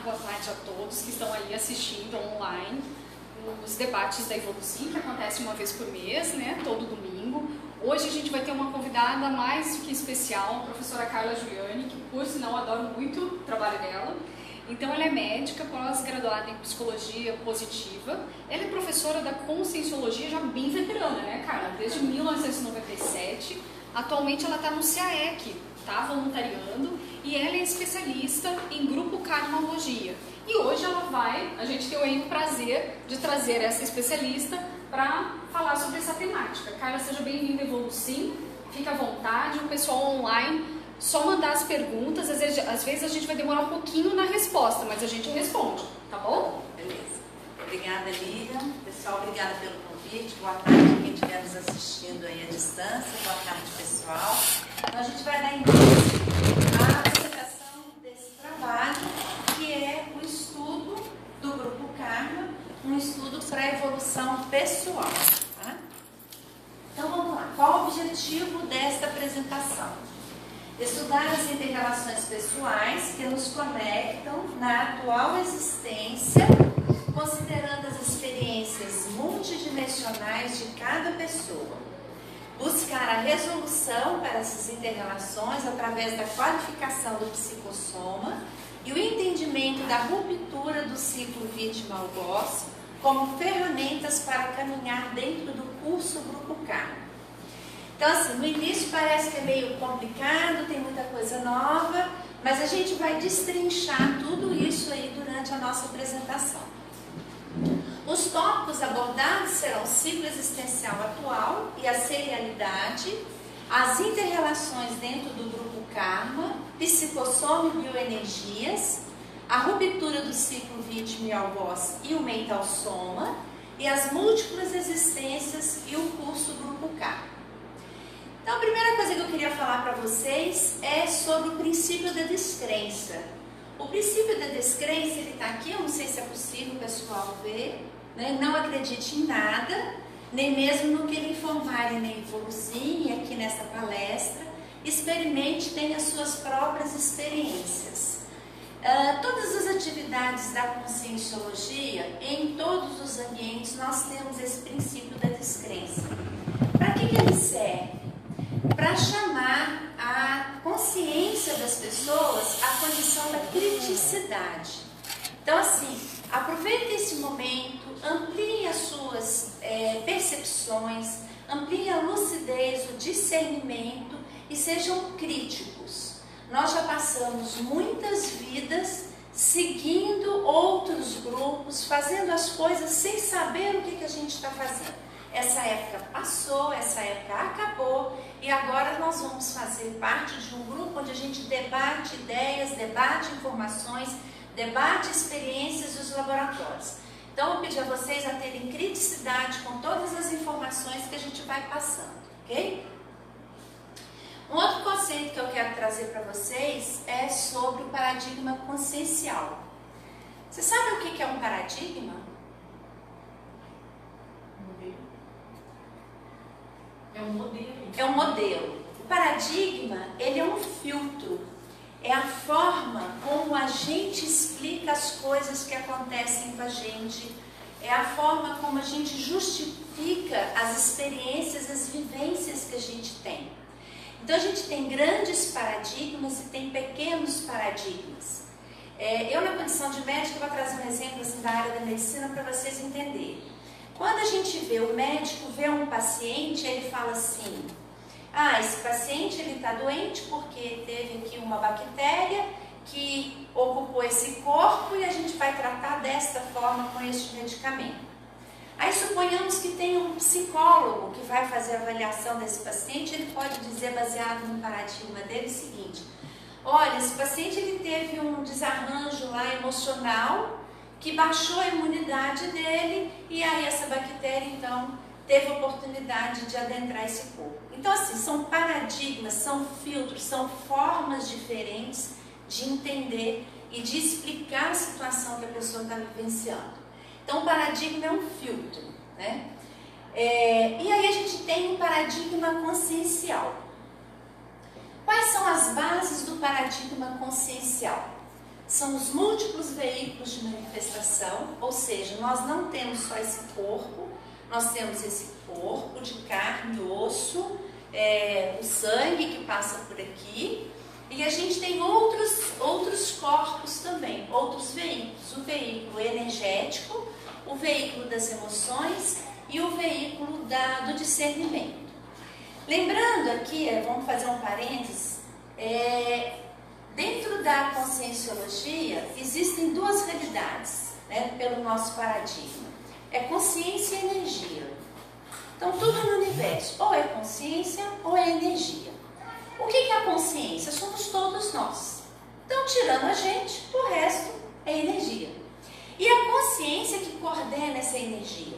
boa tarde a todos que estão aí assistindo online os debates da Evolucim, que acontece uma vez por mês, né, todo domingo. Hoje a gente vai ter uma convidada mais do que especial, a professora Carla Giuliani, que por sinal adoro muito o trabalho dela. Então ela é médica, pós-graduada em psicologia positiva. Ela é professora da Conscienciologia já bem veterana, né, Carla? Desde 1997. Atualmente ela está no CAEC, tá voluntariando, e ela é especialista em grupo karmologia. E hoje a gente tem aí o prazer de trazer essa especialista para falar sobre essa temática. Carla, seja bem-vinda ao Evolucim, fica à vontade, o pessoal online, só mandar as perguntas, às vezes a gente vai demorar um pouquinho na resposta, mas a gente responde, tá bom? Beleza. Obrigada, Lívia. Pessoal, obrigada pelo convite. Boa tarde a quem estiver nos assistindo aí à distância. Boa tarde, pessoal. Então, a gente vai dar início à apresentação desse trabalho, que é o estudo do Grupo Karma, um estudo para a evolução pessoal. Tá? Então, vamos lá. Qual o objetivo desta apresentação? Estudar as interrelações pessoais que nos conectam na atual existência, considerando as experiências multidimensionais de cada pessoa. Buscar a resolução para essas interrelações através da qualificação do psicossoma e o entendimento da ruptura do ciclo vítima-algoz como ferramentas para caminhar dentro do curso Grupo Karma. Então, assim, no início parece que é meio complicado, tem muita coisa nova, mas a gente vai destrinchar tudo isso aí durante a nossa apresentação. Os tópicos abordados serão o ciclo existencial atual e a serialidade, as interrelações dentro do Grupo Karma, psicossoma e bioenergias, a ruptura do ciclo vítima e algoz e o mental soma, e as múltiplas existências e o curso Grupo Karma. Então, a primeira coisa que eu queria falar para vocês é sobre o princípio da descrença. O princípio da descrença, ele está aqui, eu não sei se é possível o pessoal ver, né? Não acredite em nada, nem mesmo no que lhe informarem na Evolucim e aqui nessa palestra. Experimente, tenha as suas próprias experiências. Todas as atividades da Conscienciologia, em todos os ambientes, nós temos esse princípio da descrença. Para que ele serve? Para chamar a consciência das pessoas à condição da criticidade. Então, assim, aproveite esse momento, amplie as suas percepções, amplie a lucidez, o discernimento e sejam críticos. Nós já passamos muitas vidas seguindo outros grupos, fazendo as coisas sem saber o que a gente está fazendo. Essa época passou, essa época acabou e agora nós vamos fazer parte de um grupo onde a gente debate ideias, debate informações, debate experiências dos laboratórios. Então eu vou pedir a vocês a terem criticidade com todas as informações que a gente vai passando, ok? Um outro conceito que eu quero trazer para vocês é sobre o paradigma consciencial. Você sabe o que é um paradigma? É um modelo. É um modelo. O paradigma, ele é um filtro. É a forma como a gente explica as coisas que acontecem com a gente. É a forma como a gente justifica as experiências, as vivências que a gente tem. Então a gente tem grandes paradigmas e tem pequenos paradigmas. Eu, na condição de médica, vou trazer um exemplo assim, da área da medicina para vocês entenderem. Quando a gente vê, o médico vê um paciente, ele fala assim: esse paciente está doente porque teve aqui uma bactéria que ocupou esse corpo e a gente vai tratar desta forma com este medicamento. Aí suponhamos que tem um psicólogo que vai fazer a avaliação desse paciente, ele pode dizer, baseado no paradigma dele, o seguinte: olha, esse paciente ele teve um desarranjo lá emocional, que baixou a imunidade dele e aí essa bactéria então teve a oportunidade de adentrar esse corpo. Então assim, são paradigmas, são filtros, são formas diferentes de entender e de explicar a situação que a pessoa está vivenciando. Então o paradigma é um filtro, né? E aí a gente tem um paradigma consciencial. Quais são as bases do paradigma consciencial? são os múltiplos veículos de manifestação, ou seja, nós não temos só esse corpo, nós temos esse corpo de carne e osso, o sangue que passa por aqui, e a gente tem outros corpos também, outros veículos, o veículo energético, o veículo das emoções e o veículo do discernimento. Lembrando aqui, vamos fazer um parênteses, dentro da conscienciologia existem duas realidades, né, pelo nosso paradigma, consciência e energia. Então tudo no universo ou é consciência ou é energia. O que é a consciência? Somos todos nós. Então tirando a gente, o resto é energia. E a consciência que coordena essa energia.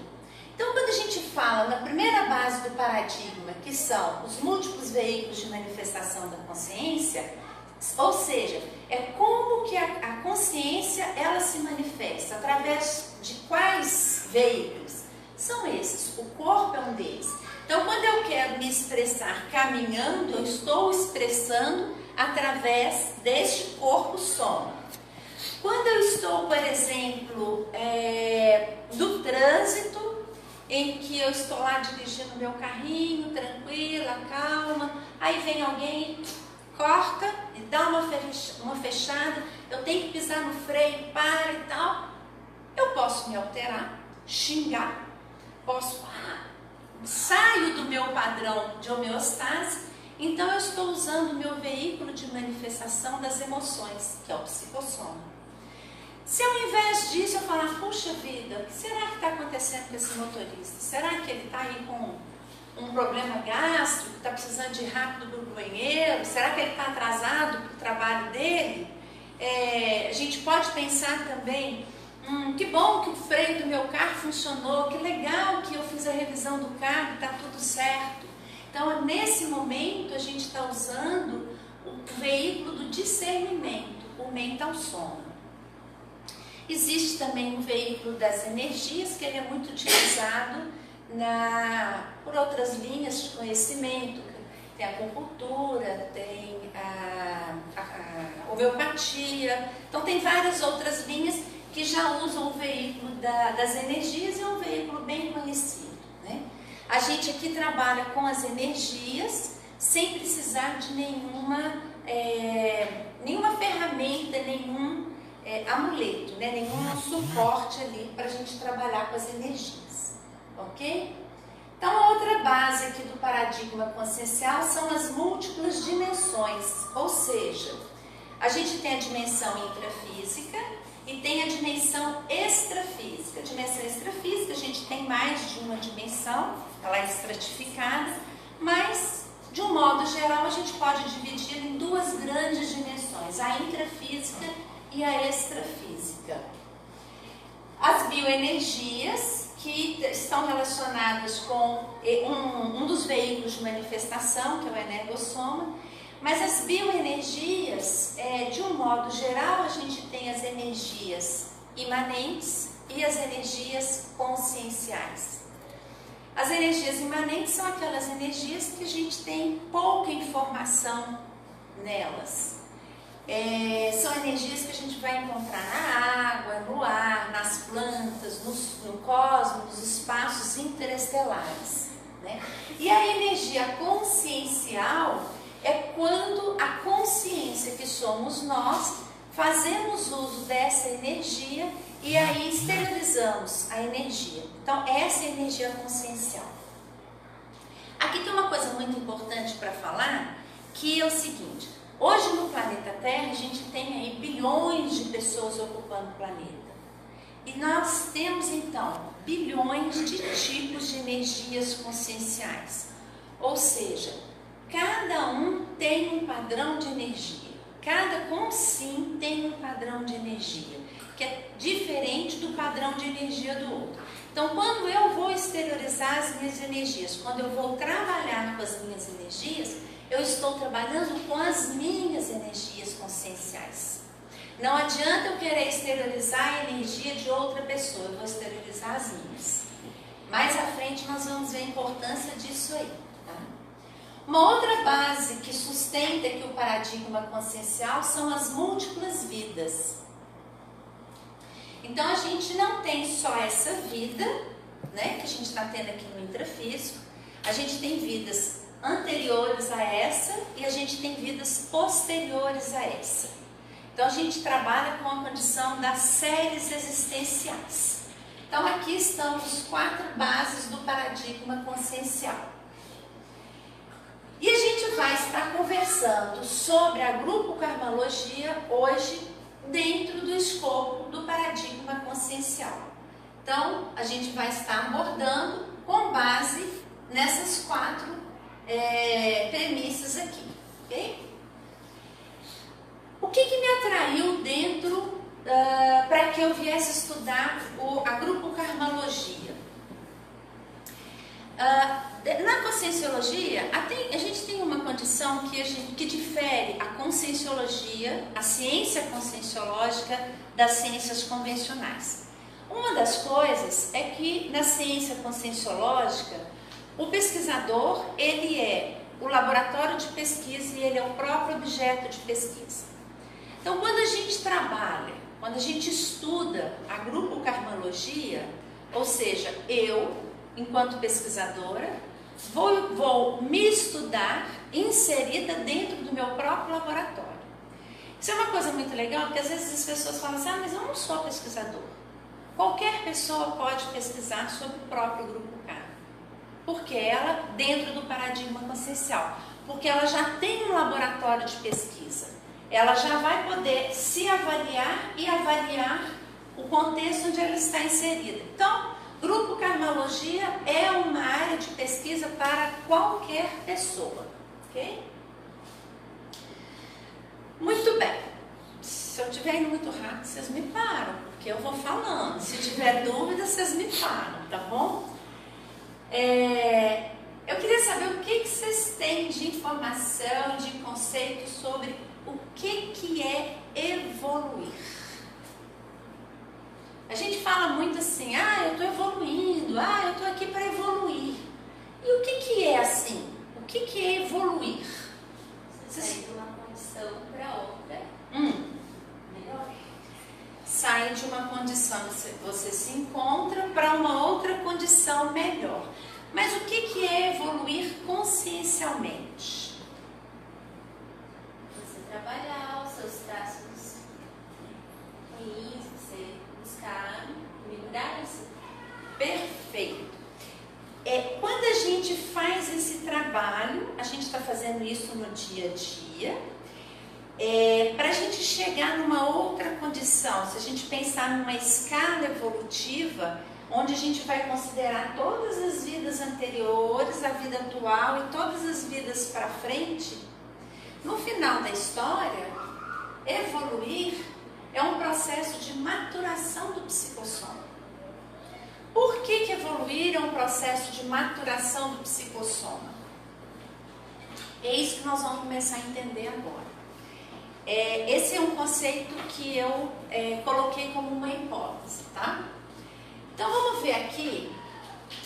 Então, quando a gente fala na primeira base do paradigma, que são os múltiplos veículos de manifestação da consciência, ou seja, como que a consciência ela se manifesta, através de quais veículos? São esses, o corpo é um deles. Então, quando eu quero me expressar caminhando, eu estou expressando através deste corpo soma. Quando eu estou, por exemplo, no trânsito, em que eu estou lá dirigindo meu carrinho, tranquila, calma, aí vem alguém, corta e dá uma fechada, eu tenho que pisar no freio, para e tal, eu posso me alterar, xingar, saio do meu padrão de homeostase, então eu estou usando o meu veículo de manifestação das emoções, que é o psicossoma. Se ao invés disso eu falar, puxa vida, o que será que está acontecendo com esse motorista? Será que ele está aí com um problema gástrico, está precisando de ir rápido para o banheiro? Será que ele está atrasado para o trabalho dele? A gente pode pensar também, que bom que o freio do meu carro funcionou, que legal que eu fiz a revisão do carro, está tudo certo. Então, nesse momento, a gente está usando o veículo do discernimento, o mental soma. Existe também o veículo das energias, que ele é muito utilizado por outras linhas de conhecimento. Tem a acupuntura, tem a homeopatia, então tem várias outras linhas que já usam o veículo das energias, e é um veículo bem conhecido, né? A gente aqui trabalha com as energias sem precisar de nenhuma ferramenta, nenhum amuleto, né? Nenhum suporte ali para a gente trabalhar com as energias, ok? Então, a outra base aqui do paradigma consciencial são as múltiplas dimensões, ou seja, a gente tem a dimensão intrafísica e tem a dimensão extrafísica. A dimensão extrafísica, a gente tem mais de uma dimensão, ela é estratificada, mas, de um modo geral, a gente pode dividir em duas grandes dimensões, a intrafísica e a extrafísica. As bioenergias, que estão relacionadas com um dos veículos de manifestação, que é o energossoma, mas as bioenergias, de um modo geral, a gente tem as energias imanentes e as energias conscienciais. As energias imanentes são aquelas energias que a gente tem pouca informação nelas. São energias que a gente vai encontrar na água, no ar, nas plantas, no cosmos, nos espaços interestelares, né? E a energia consciencial é quando a consciência que somos nós fazemos uso dessa energia e aí exteriorizamos a energia. Então, essa é a energia consciencial. Aqui tem uma coisa muito importante para falar, que é o seguinte: hoje no planeta Terra a gente tem aí bilhões de pessoas ocupando o planeta. E nós temos então bilhões de tipos de energias conscienciais. Ou seja, cada um tem um padrão de energia. Cada consim tem um padrão de energia, que é diferente do padrão de energia do outro. Então, quando eu vou exteriorizar as minhas energias, quando eu vou trabalhar com as minhas energias, eu estou trabalhando com as minhas energias conscienciais. Não adianta eu querer exteriorizar a energia de outra pessoa, eu vou exteriorizar as minhas. Mais à frente nós vamos ver a importância disso aí. Tá? Uma outra base que sustenta aqui o paradigma consciencial são as múltiplas vidas. Então a gente não tem só essa vida, né, que a gente está tendo aqui no intrafísico, a gente tem vidas anteriores a essa e a gente tem vidas posteriores a essa. Então a gente trabalha com a condição das séries existenciais. Então aqui estão os 4 bases do paradigma consciencial. E a gente vai estar conversando sobre a grupo-karmologia hoje dentro do escopo do paradigma consciencial. Então, a gente vai estar abordando com base nessas 4 premissas aqui, ok? O que me atraiu dentro para que eu viesse estudar a grupo-karmologia? Na conscienciologia, a gente tem uma condição que difere a conscienciologia, a ciência conscienciológica das ciências convencionais. Uma das coisas é que na ciência conscienciológica, o pesquisador, ele é o laboratório de pesquisa e ele é o próprio objeto de pesquisa. Então, quando a gente trabalha, quando a gente estuda a grupo-karmologia, ou seja, eu, enquanto pesquisadora, vou me estudar inserida dentro do meu próprio laboratório. Isso é uma coisa muito legal, porque às vezes as pessoas falam assim, mas eu não sou pesquisador. Qualquer pessoa pode pesquisar sobre o próprio grupo K, porque ela, dentro do paradigma consciencial, porque ela já tem um laboratório de pesquisa, ela já vai poder se avaliar e avaliar o contexto onde ela está inserida. Então, grupo-karmologia é uma área de pesquisa para qualquer pessoa, ok? Muito bem. Se eu estiver indo muito rápido, vocês me param, porque eu vou falando. Se tiver dúvida, vocês me param, tá bom? Eu queria saber o que vocês têm de informação, de conceito sobre o que é evoluir. A gente fala muito assim, eu estou evoluindo, eu estou aqui para evoluir. E o que é assim? O que é evoluir? Você sai de uma condição para outra. Melhor. Sai de uma condição, você se encontra para uma outra condição melhor. Mas o que é evoluir consciencialmente? Você trabalhar os seus traços ruins, você buscar melhorar isso. Perfeito. Quando a gente faz esse trabalho, a gente está fazendo isso no dia a dia, para a gente chegar numa outra condição, se a gente pensar numa escala evolutiva, onde a gente vai considerar todas as vidas anteriores, a vida atual e todas as vidas para frente, no final da história, evoluir é um processo de maturação do psicossoma. Por que evoluir é um processo de maturação do psicossoma? É isso que nós vamos começar a entender agora. Esse é um conceito que eu coloquei como uma hipótese, tá? Então vamos ver aqui,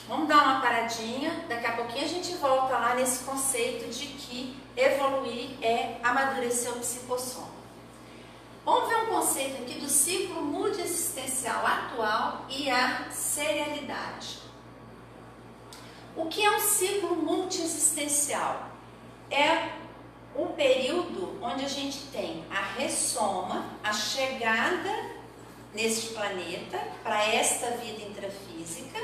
vamos dar uma paradinha, daqui a pouquinho a gente volta lá nesse conceito de que evoluir é amadurecer o psicossoma. Vamos ver um conceito aqui do ciclo multiexistencial atual e a serialidade. O que é um ciclo multiexistencial? É um período onde a gente tem a ressoma, a chegada neste planeta para esta vida intrafísica,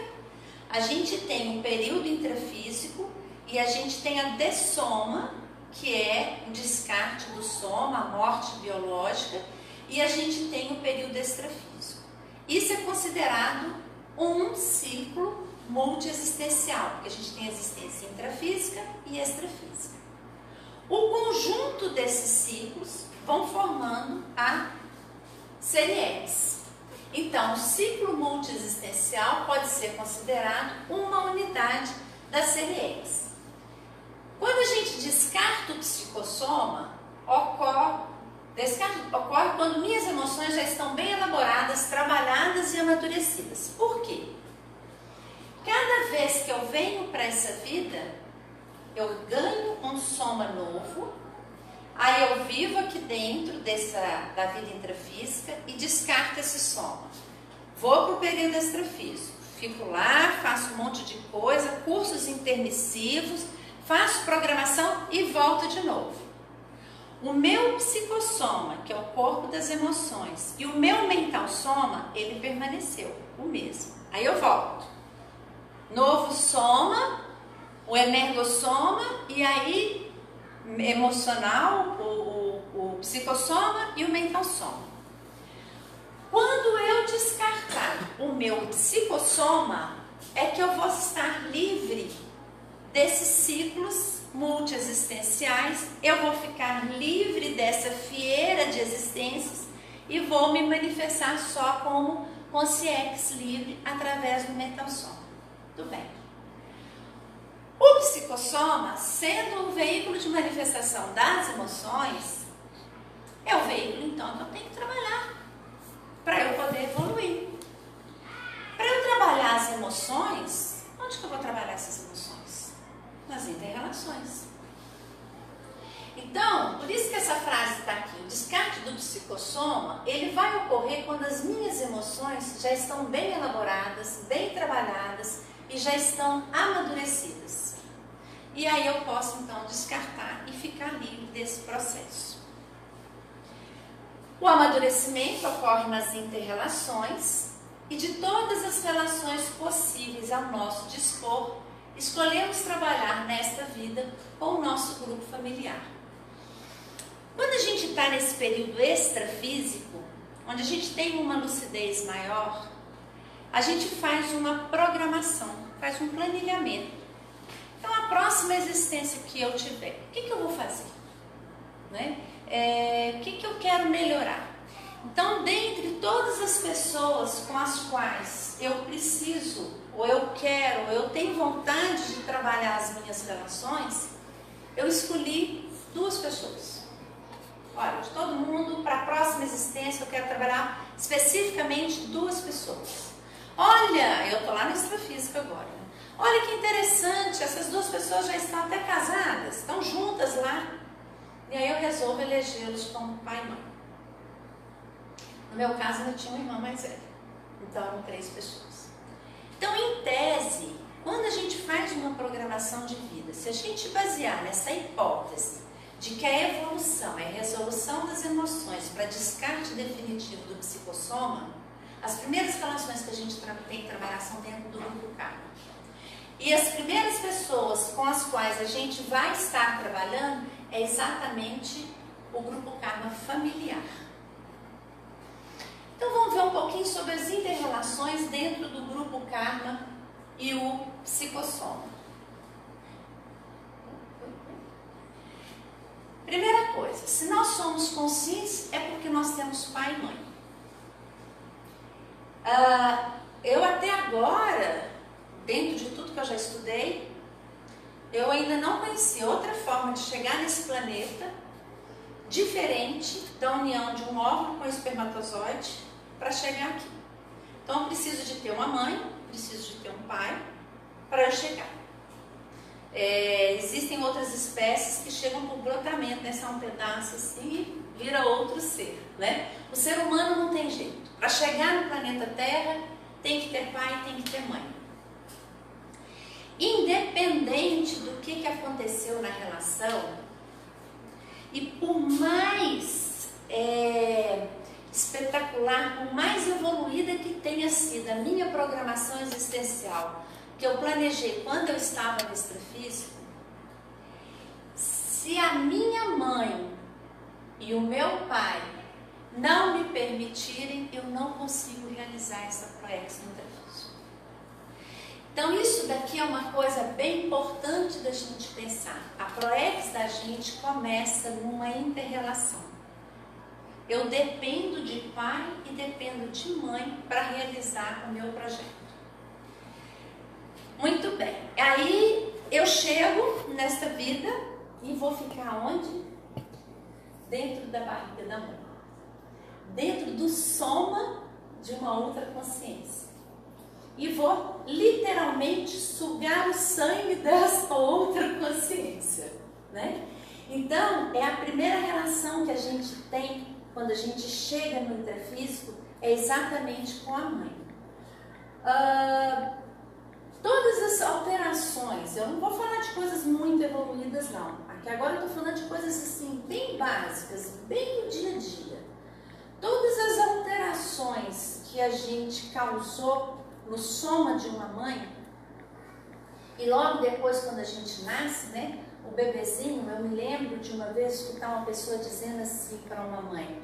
a gente tem um período intrafísico e a gente tem a dessoma, que é o descarte do soma, a morte biológica, e a gente tem o período extrafísico. Isso é considerado um ciclo multiexistencial, porque a gente tem existência intrafísica e extrafísica. O conjunto desses ciclos vão formando a série X. Então, o ciclo multiexistencial pode ser considerado uma unidade da série X. Quando a gente descarta o psicossoma, ocorre quando minhas emoções já estão bem elaboradas, trabalhadas e amadurecidas. Por quê? Cada vez que eu venho para essa vida, eu ganho um soma novo, aí eu vivo aqui dentro da vida intrafísica e descarto esse soma. vou para o período extrafísico, fico lá, faço um monte de coisa, cursos intermissivos, faço programação e volto de novo. O meu psicossoma, que é o corpo das emoções, e o meu mental soma, ele permaneceu o mesmo. Aí eu volto. Novo soma, o emergossoma, e aí emocional, o psicossoma e o mental soma. Quando eu descartar o meu psicossoma, é que eu vou estar livre desses ciclos multiexistenciais, eu vou ficar livre dessa fieira de existências e vou me manifestar só como consciência livre através do mental soma. Tudo bem. O psicossoma, sendo um veículo de manifestação das emoções, é o veículo então que eu tenho que trabalhar para eu poder evoluir. Para eu trabalhar as emoções, onde que eu vou trabalhar essas emoções? Nas inter-relações. Então, por isso que essa frase está aqui, o descarte do psicossoma, ele vai ocorrer quando as minhas emoções já estão bem elaboradas, bem trabalhadas e já estão amadurecidas. E aí eu posso então descartar e ficar livre desse processo. O amadurecimento ocorre nas inter-relações e de todas as relações possíveis ao nosso dispor, escolhemos trabalhar nesta vida com o nosso grupo familiar. Quando a gente está nesse período extrafísico, onde a gente tem uma lucidez maior, a gente faz uma programação, faz um planilhamento. Então, a próxima existência que eu tiver, o que eu vou fazer? Né? O que eu quero melhorar? Então, dentre todas as pessoas com as quais eu preciso, ou eu quero, ou eu tenho vontade de trabalhar as minhas relações, eu escolhi 2 pessoas. Olha, de todo mundo, para a próxima existência, eu quero trabalhar especificamente 2 pessoas. Olha, eu estou lá no extrafísico agora. Né? Olha que interessante, essas 2 pessoas já estão até casadas, estão juntas lá. E aí eu resolvo elegê-los como pai e mãe. No meu caso, eu tinha uma irmã mais velha. Então, eram 3 pessoas. Então, em tese, quando a gente faz uma programação de vida, se a gente basear nessa hipótese de que a evolução é a resolução das emoções para descarte definitivo do psicossoma, as primeiras relações que a gente tem que trabalhar são dentro do grupo karma. E as primeiras pessoas com as quais a gente vai estar trabalhando é exatamente o grupo karma familiar. Então vamos ver um pouquinho sobre as inter-relações dentro do grupo karma e o psicossoma. Primeira coisa, se nós somos conscientes é porque nós temos pai e mãe. Eu até agora, dentro de tudo que eu já estudei, eu ainda não conheci outra forma de chegar nesse planeta diferente da união de um óvulo com um espermatozoide para chegar aqui. Então eu preciso de ter uma mãe, preciso de ter um pai para eu chegar. Existem outras espécies que chegam por brotamento, né? São um pedaço assim e vira outro ser, né? O ser humano não tem jeito. Para chegar no planeta Terra tem que ter pai, tem que ter mãe. Independente do que aconteceu na relação, e por mais espetacular, por mais evoluída que tenha sido a minha programação existencial, que eu planejei quando eu estava no extrafísico, se a minha mãe e o meu pai não me permitirem, eu não consigo realizar essa proex no intrafísico. Então isso daqui é uma coisa bem importante da gente pensar. A proex da gente começa numa inter-relação. Eu dependo de pai e dependo de mãe para realizar o meu projeto. Muito bem. Aí eu chego nesta vida e vou ficar onde? Dentro da barriga da mãe. Dentro do soma de uma outra consciência. E vou literalmente sugar o sangue dessa outra consciência, né? Então, é a primeira relação que a gente tem quando a gente chega no intrafísico, é exatamente com a mãe. Todas as alterações, eu não vou falar de coisas muito evoluídas não, aqui agora eu estou falando de coisas assim, bem básicas, bem do dia a dia. Todas as alterações que a gente causou no soma de uma mãe, e logo depois quando a gente nasce, né, o bebezinho, eu me lembro de uma vez escutar uma pessoa dizendo assim para uma mãe,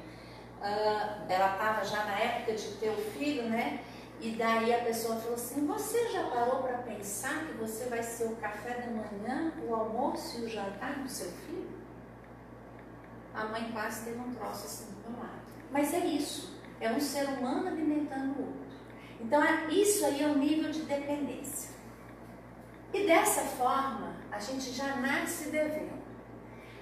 ela estava já na época de ter o filho, né? E daí a pessoa falou assim, você já parou para pensar que você vai ser o café da manhã, o almoço e o jantar do seu filho? A mãe quase teve um troço assim do meu lado. Mas é isso, é um ser humano alimentando o outro. Então isso aí é um nível de dependência. E dessa forma, a gente já nasce devendo.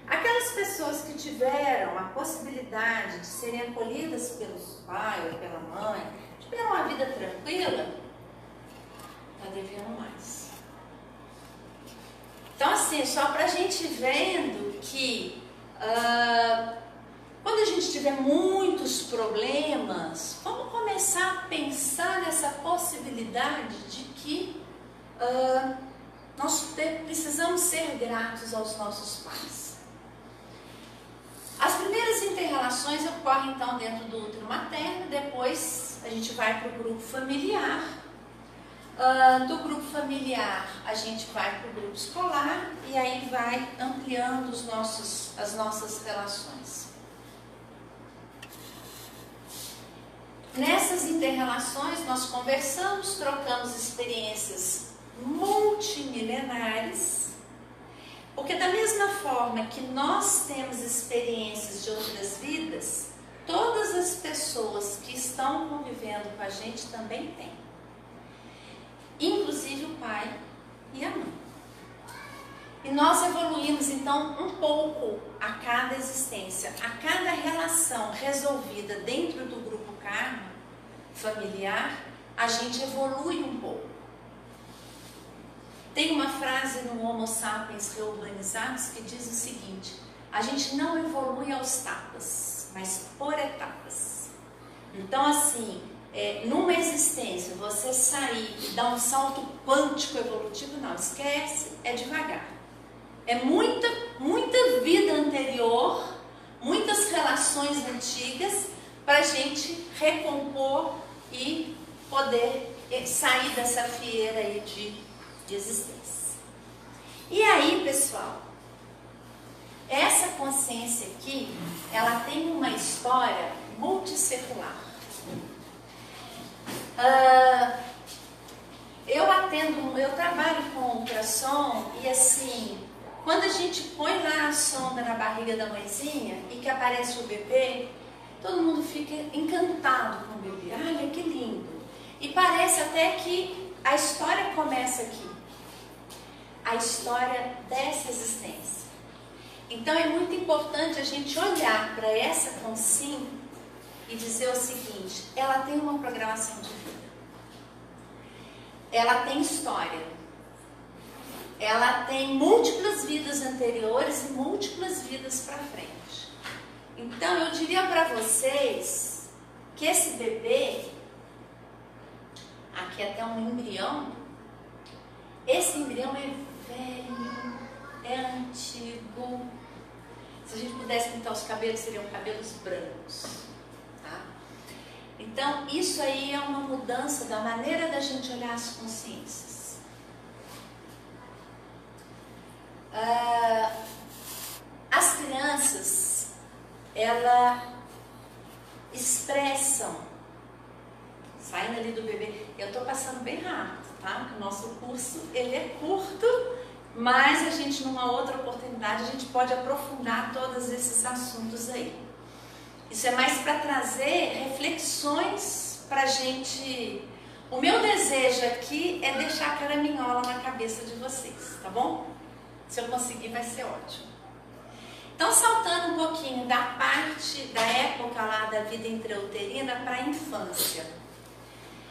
Aquelas pessoas que tiveram a possibilidade de serem acolhidas pelos pais ou pela mãe, tiveram uma vida tranquila, está devendo mais. Então assim, só para a gente vendo que quando a gente tiver muitos problemas, vamos começar a pensar nessa possibilidade de que nós precisamos ser gratos aos nossos pais. As primeiras interrelações ocorrem então dentro do útero materno, depois a gente vai para o grupo familiar. Do grupo familiar a gente vai para o grupo escolar e aí vai ampliando as nossas relações. Nessas interrelações nós conversamos, trocamos experiências multimilenares, porque da mesma forma que nós temos experiências de outras vidas, todas as pessoas que estão convivendo com a gente também têm, inclusive o pai e a mãe. E nós evoluímos então um pouco a cada existência, a cada relação resolvida dentro do grupo karma familiar, a gente evolui um pouco. Tem uma frase no Homo Sapiens Reurbanizados que diz o seguinte: a gente não evolui aos tapas, mas por etapas. Então assim, numa existência, você sair e dar um salto quântico evolutivo, não, esquece, é devagar. É muita vida anterior, muitas relações antigas para a gente recompor e poder sair dessa fieira aí de existência. E aí, pessoal, essa consciência aqui, ela tem uma história multissecular. Eu trabalho com ultrassom e assim, quando a gente põe lá a sonda na barriga da mãezinha e que aparece o bebê, todo mundo fica encantado com o bebê. Olha que lindo! E parece até que a história começa aqui. A história dessa existência. Então é muito importante a gente olhar para essa consciência e dizer o seguinte: ela tem uma programação de vida, ela tem história, ela tem múltiplas vidas anteriores e múltiplas vidas para frente. Então eu diria para vocês que esse bebê, aqui até um embrião, esse embrião é velho, é antigo. Se a gente pudesse pintar os cabelos, seriam cabelos brancos, tá? Então, isso aí é uma mudança da maneira da gente olhar as consciências. As crianças, elas expressam, saindo ali do bebê, eu estou passando bem rápido, tá? O nosso curso, ele é curto, mas a gente, numa outra oportunidade, a gente pode aprofundar todos esses assuntos aí. Isso é mais para trazer reflexões para a gente. O meu desejo aqui é deixar a caraminhola na cabeça de vocês, tá bom? Se eu conseguir, vai ser ótimo. Então, saltando um pouquinho da parte, da época lá da vida intrauterina para a infância.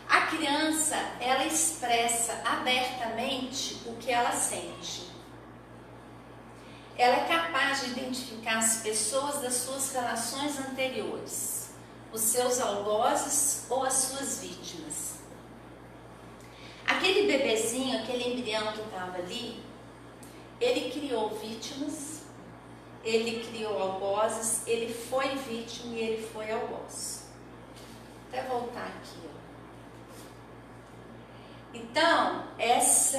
A criança, ela expressa abertamente o que ela sente. Ela é capaz de identificar as pessoas das suas relações anteriores, os seus algozes ou as suas vítimas. aquele bebezinho, aquele embrião que estava ali, ele criou vítimas, ele criou algozes, ele foi vítima e ele foi algoz. Até voltar aqui, ó. Então, essa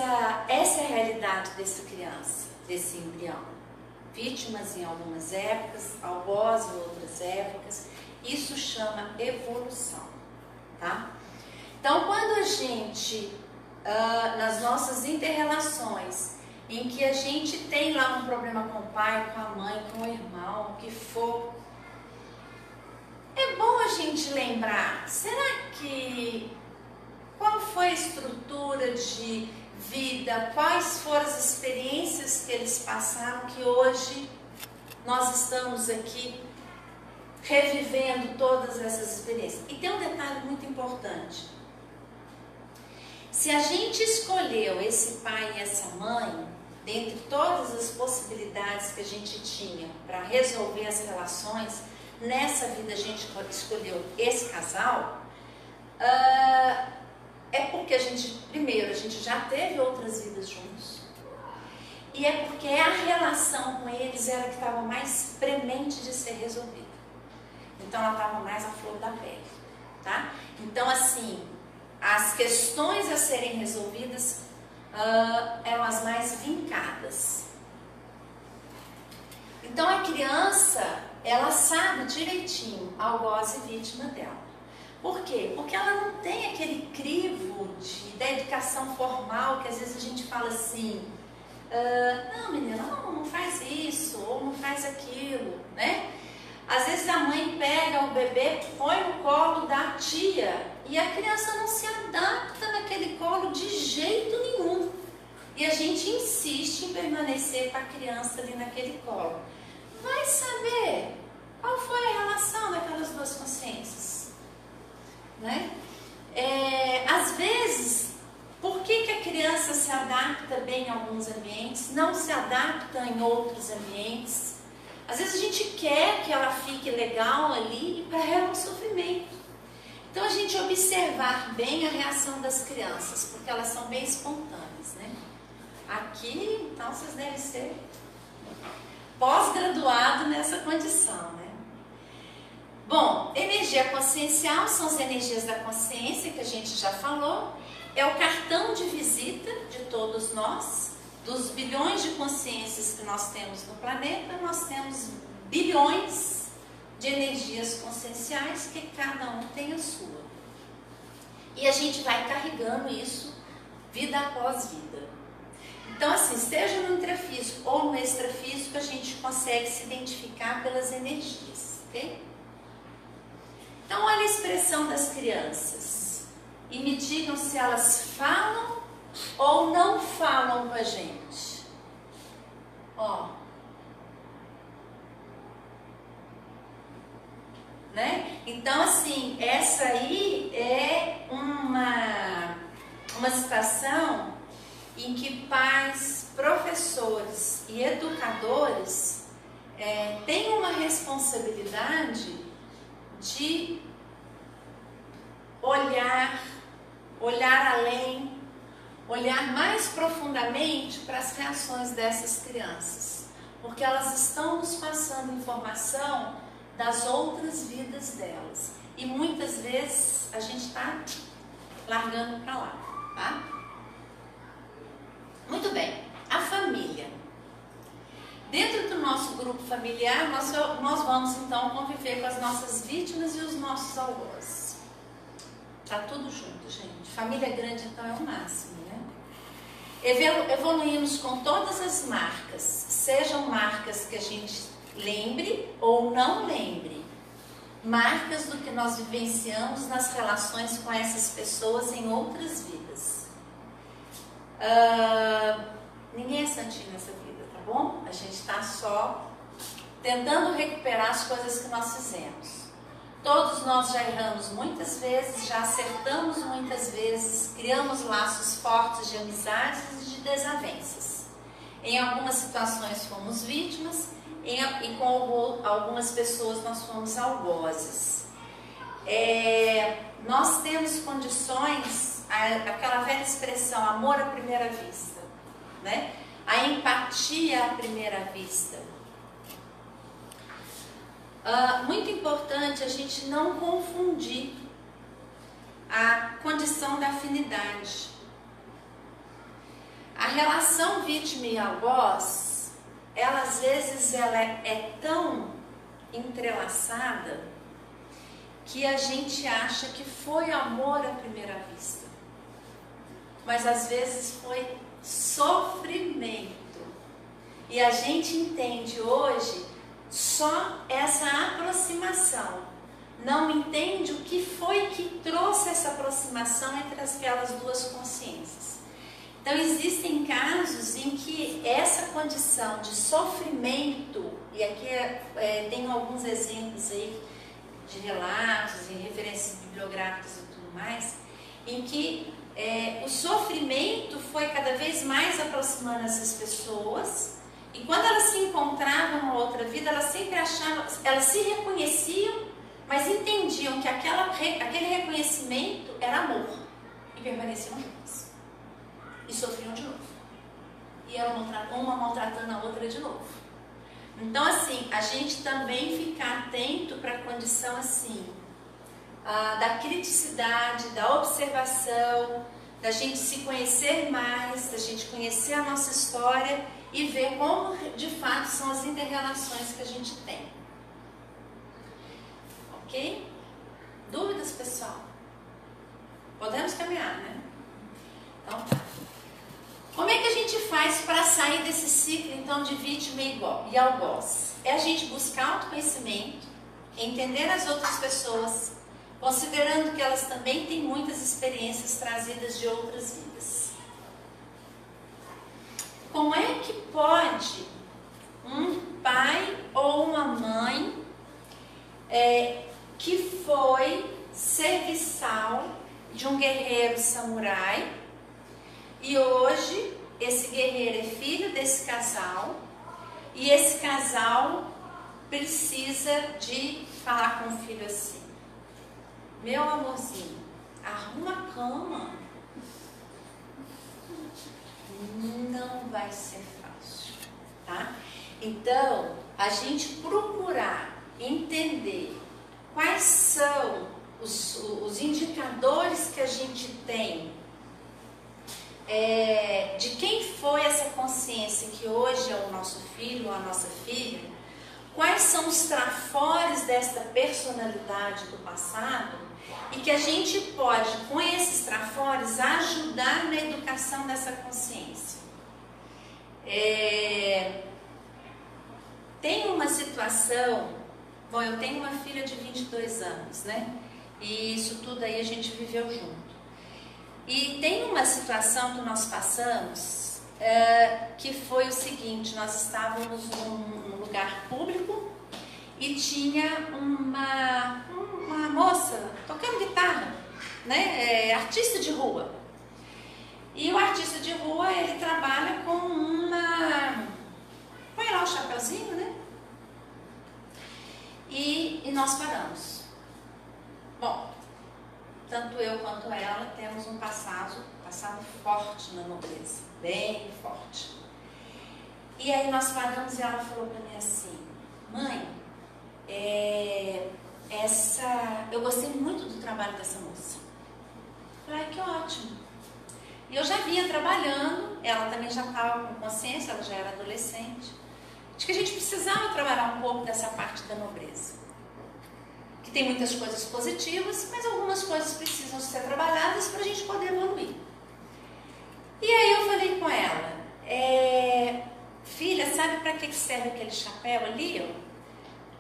é a realidade dessa criança, desse embrião. Vítimas em algumas épocas, algoz em outras épocas. Isso chama evolução, tá? Então, quando a gente, nas nossas inter-relações, em que a gente tem lá um problema com o pai, com a mãe, com o irmão, o que for, é bom a gente lembrar, será que, qual foi a estrutura de vida, quais foram as experiências que eles passaram, que hoje nós estamos aqui revivendo todas essas experiências. E tem um detalhe muito importante. Se a gente escolheu esse pai e essa mãe, dentre todas as possibilidades que a gente tinha para resolver as relações, nessa vida a gente escolheu esse casal, é porque primeiro, a gente já teve outras vidas juntos, e é porque a relação com eles era a que estava mais premente de ser resolvida. Então ela estava mais à flor da pele, tá? Então, assim, as questões a serem resolvidas eram as mais vincadas. Então a criança, ela sabe direitinho algoz e vítima dela. Por quê? Porque ela não tem aquele crivo da educação formal, que às vezes a gente fala assim, não menina, não faz isso, ou não faz aquilo, né? Às vezes a mãe pega o bebê, põe no colo da tia, e a criança não se adapta naquele colo de jeito nenhum. E a gente insiste em permanecer com a criança ali naquele colo. Vai saber qual foi a relação daquelas duas consciências, né? Às vezes, por que a criança se adapta bem em alguns ambientes, não se adapta em outros ambientes? Às vezes a gente quer que ela fique legal ali e para ela é um sofrimento. Então a gente observar bem a reação das crianças, porque elas são bem espontâneas, né? Aqui, então, vocês devem ser pós-graduado nessa condição, né? Bom, energia consciencial são as energias da consciência que a gente já falou. É o cartão de visita de todos nós. Dos bilhões de consciências que nós temos no planeta, nós temos bilhões de energias conscienciais que cada um tem a sua. E a gente vai carregando isso vida após vida. Então, assim, seja no intrafísico ou no extrafísico, a gente consegue se identificar pelas energias, ok? Então, olha a expressão das crianças e me digam se elas falam ou não falam com a gente. Ó. Né? Então, assim, essa aí é uma situação em que pais, professores e educadores têm uma responsabilidade de olhar além, olhar mais profundamente para as reações dessas crianças, porque elas estão nos passando informação das outras vidas delas, e muitas vezes a gente está largando para lá, tá? Muito bem, a família. Dentro do nosso grupo familiar, nós vamos então conviver com as nossas vítimas e os nossos algozes. Tá tudo junto, gente. Família grande então é o máximo, né? Evoluímos com todas as marcas, sejam marcas que a gente lembre ou não lembre, marcas do que nós vivenciamos nas relações com essas pessoas em outras vidas. Ninguém é santinho nessa vida, tá bom? A gente está só tentando recuperar as coisas que nós fizemos. Todos nós já erramos muitas vezes, já acertamos muitas vezes, criamos laços fortes de amizades e de desavenças. Em algumas situações fomos vítimas e com algumas pessoas nós fomos algozes. Nós temos condições aquela velha expressão, amor à primeira vista, né? A empatia à primeira vista. Muito importante a gente não confundir a condição da afinidade. A relação vítima e algoz, ela às vezes é tão entrelaçada que a gente acha que foi amor à primeira vista, mas às vezes foi sofrimento. E a gente entende hoje só essa aproximação, não entende o que foi que trouxe essa aproximação entre aquelas duas consciências. Então existem casos em que essa condição de sofrimento, e aqui tem alguns exemplos aí de relatos, em referências bibliográficas e tudo mais, em que o sofrimento foi cada vez mais aproximando essas pessoas, e quando elas se encontravam na outra vida, elas sempre achavam, elas se reconheciam, mas entendiam que aquele reconhecimento era amor, e permaneciam juntas, e sofriam de novo, e eram uma maltratando a outra de novo. Então assim, a gente também ficar atento para a condição assim, da criticidade, da observação, da gente se conhecer mais, da gente conhecer a nossa história e ver como de fato são as interrelações que a gente tem. Ok? Dúvidas, pessoal? Podemos caminhar, né? Então tá. Como é que a gente faz para sair desse ciclo, então, de vítima e algoz? É a gente buscar autoconhecimento, entender as outras pessoas, considerando que elas também têm muitas experiências trazidas de outras vidas. Como é que pode um pai ou uma mãe que foi serviçal de um guerreiro samurai, e hoje esse guerreiro é filho desse casal, e esse casal precisa de falar com o filho assim: meu amorzinho, arruma a cama. Não vai ser fácil, tá? Então, a gente procurar entender quais são os indicadores que a gente tem de quem foi essa consciência que hoje é o nosso filho ou a nossa filha, quais são os trafores desta personalidade do passado, e que a gente pode, com esses trafores, ajudar na educação dessa consciência. Tem uma situação, bom, eu tenho uma filha de 22 anos, né? E isso tudo aí a gente viveu junto. E tem uma situação que nós passamos, que foi o seguinte: nós estávamos num lugar público e tinha uma moça tocando guitarra, né? Artista de rua. E o artista de rua, ele trabalha com põe lá o chapeuzinho, né? E nós paramos. Bom, tanto eu quanto ela temos um passado forte na nobreza, bem forte. E aí nós paramos e ela falou para mim assim: mãe, eu gostei muito do trabalho dessa moça. Eu falei: que ótimo. E eu já vinha trabalhando, ela também já estava com consciência, ela já era adolescente, de que a gente precisava trabalhar um pouco dessa parte da nobreza. Que tem muitas coisas positivas, mas algumas coisas precisam ser trabalhadas para a gente poder evoluir. E aí eu falei com ela: filha, sabe para que serve aquele chapéu ali?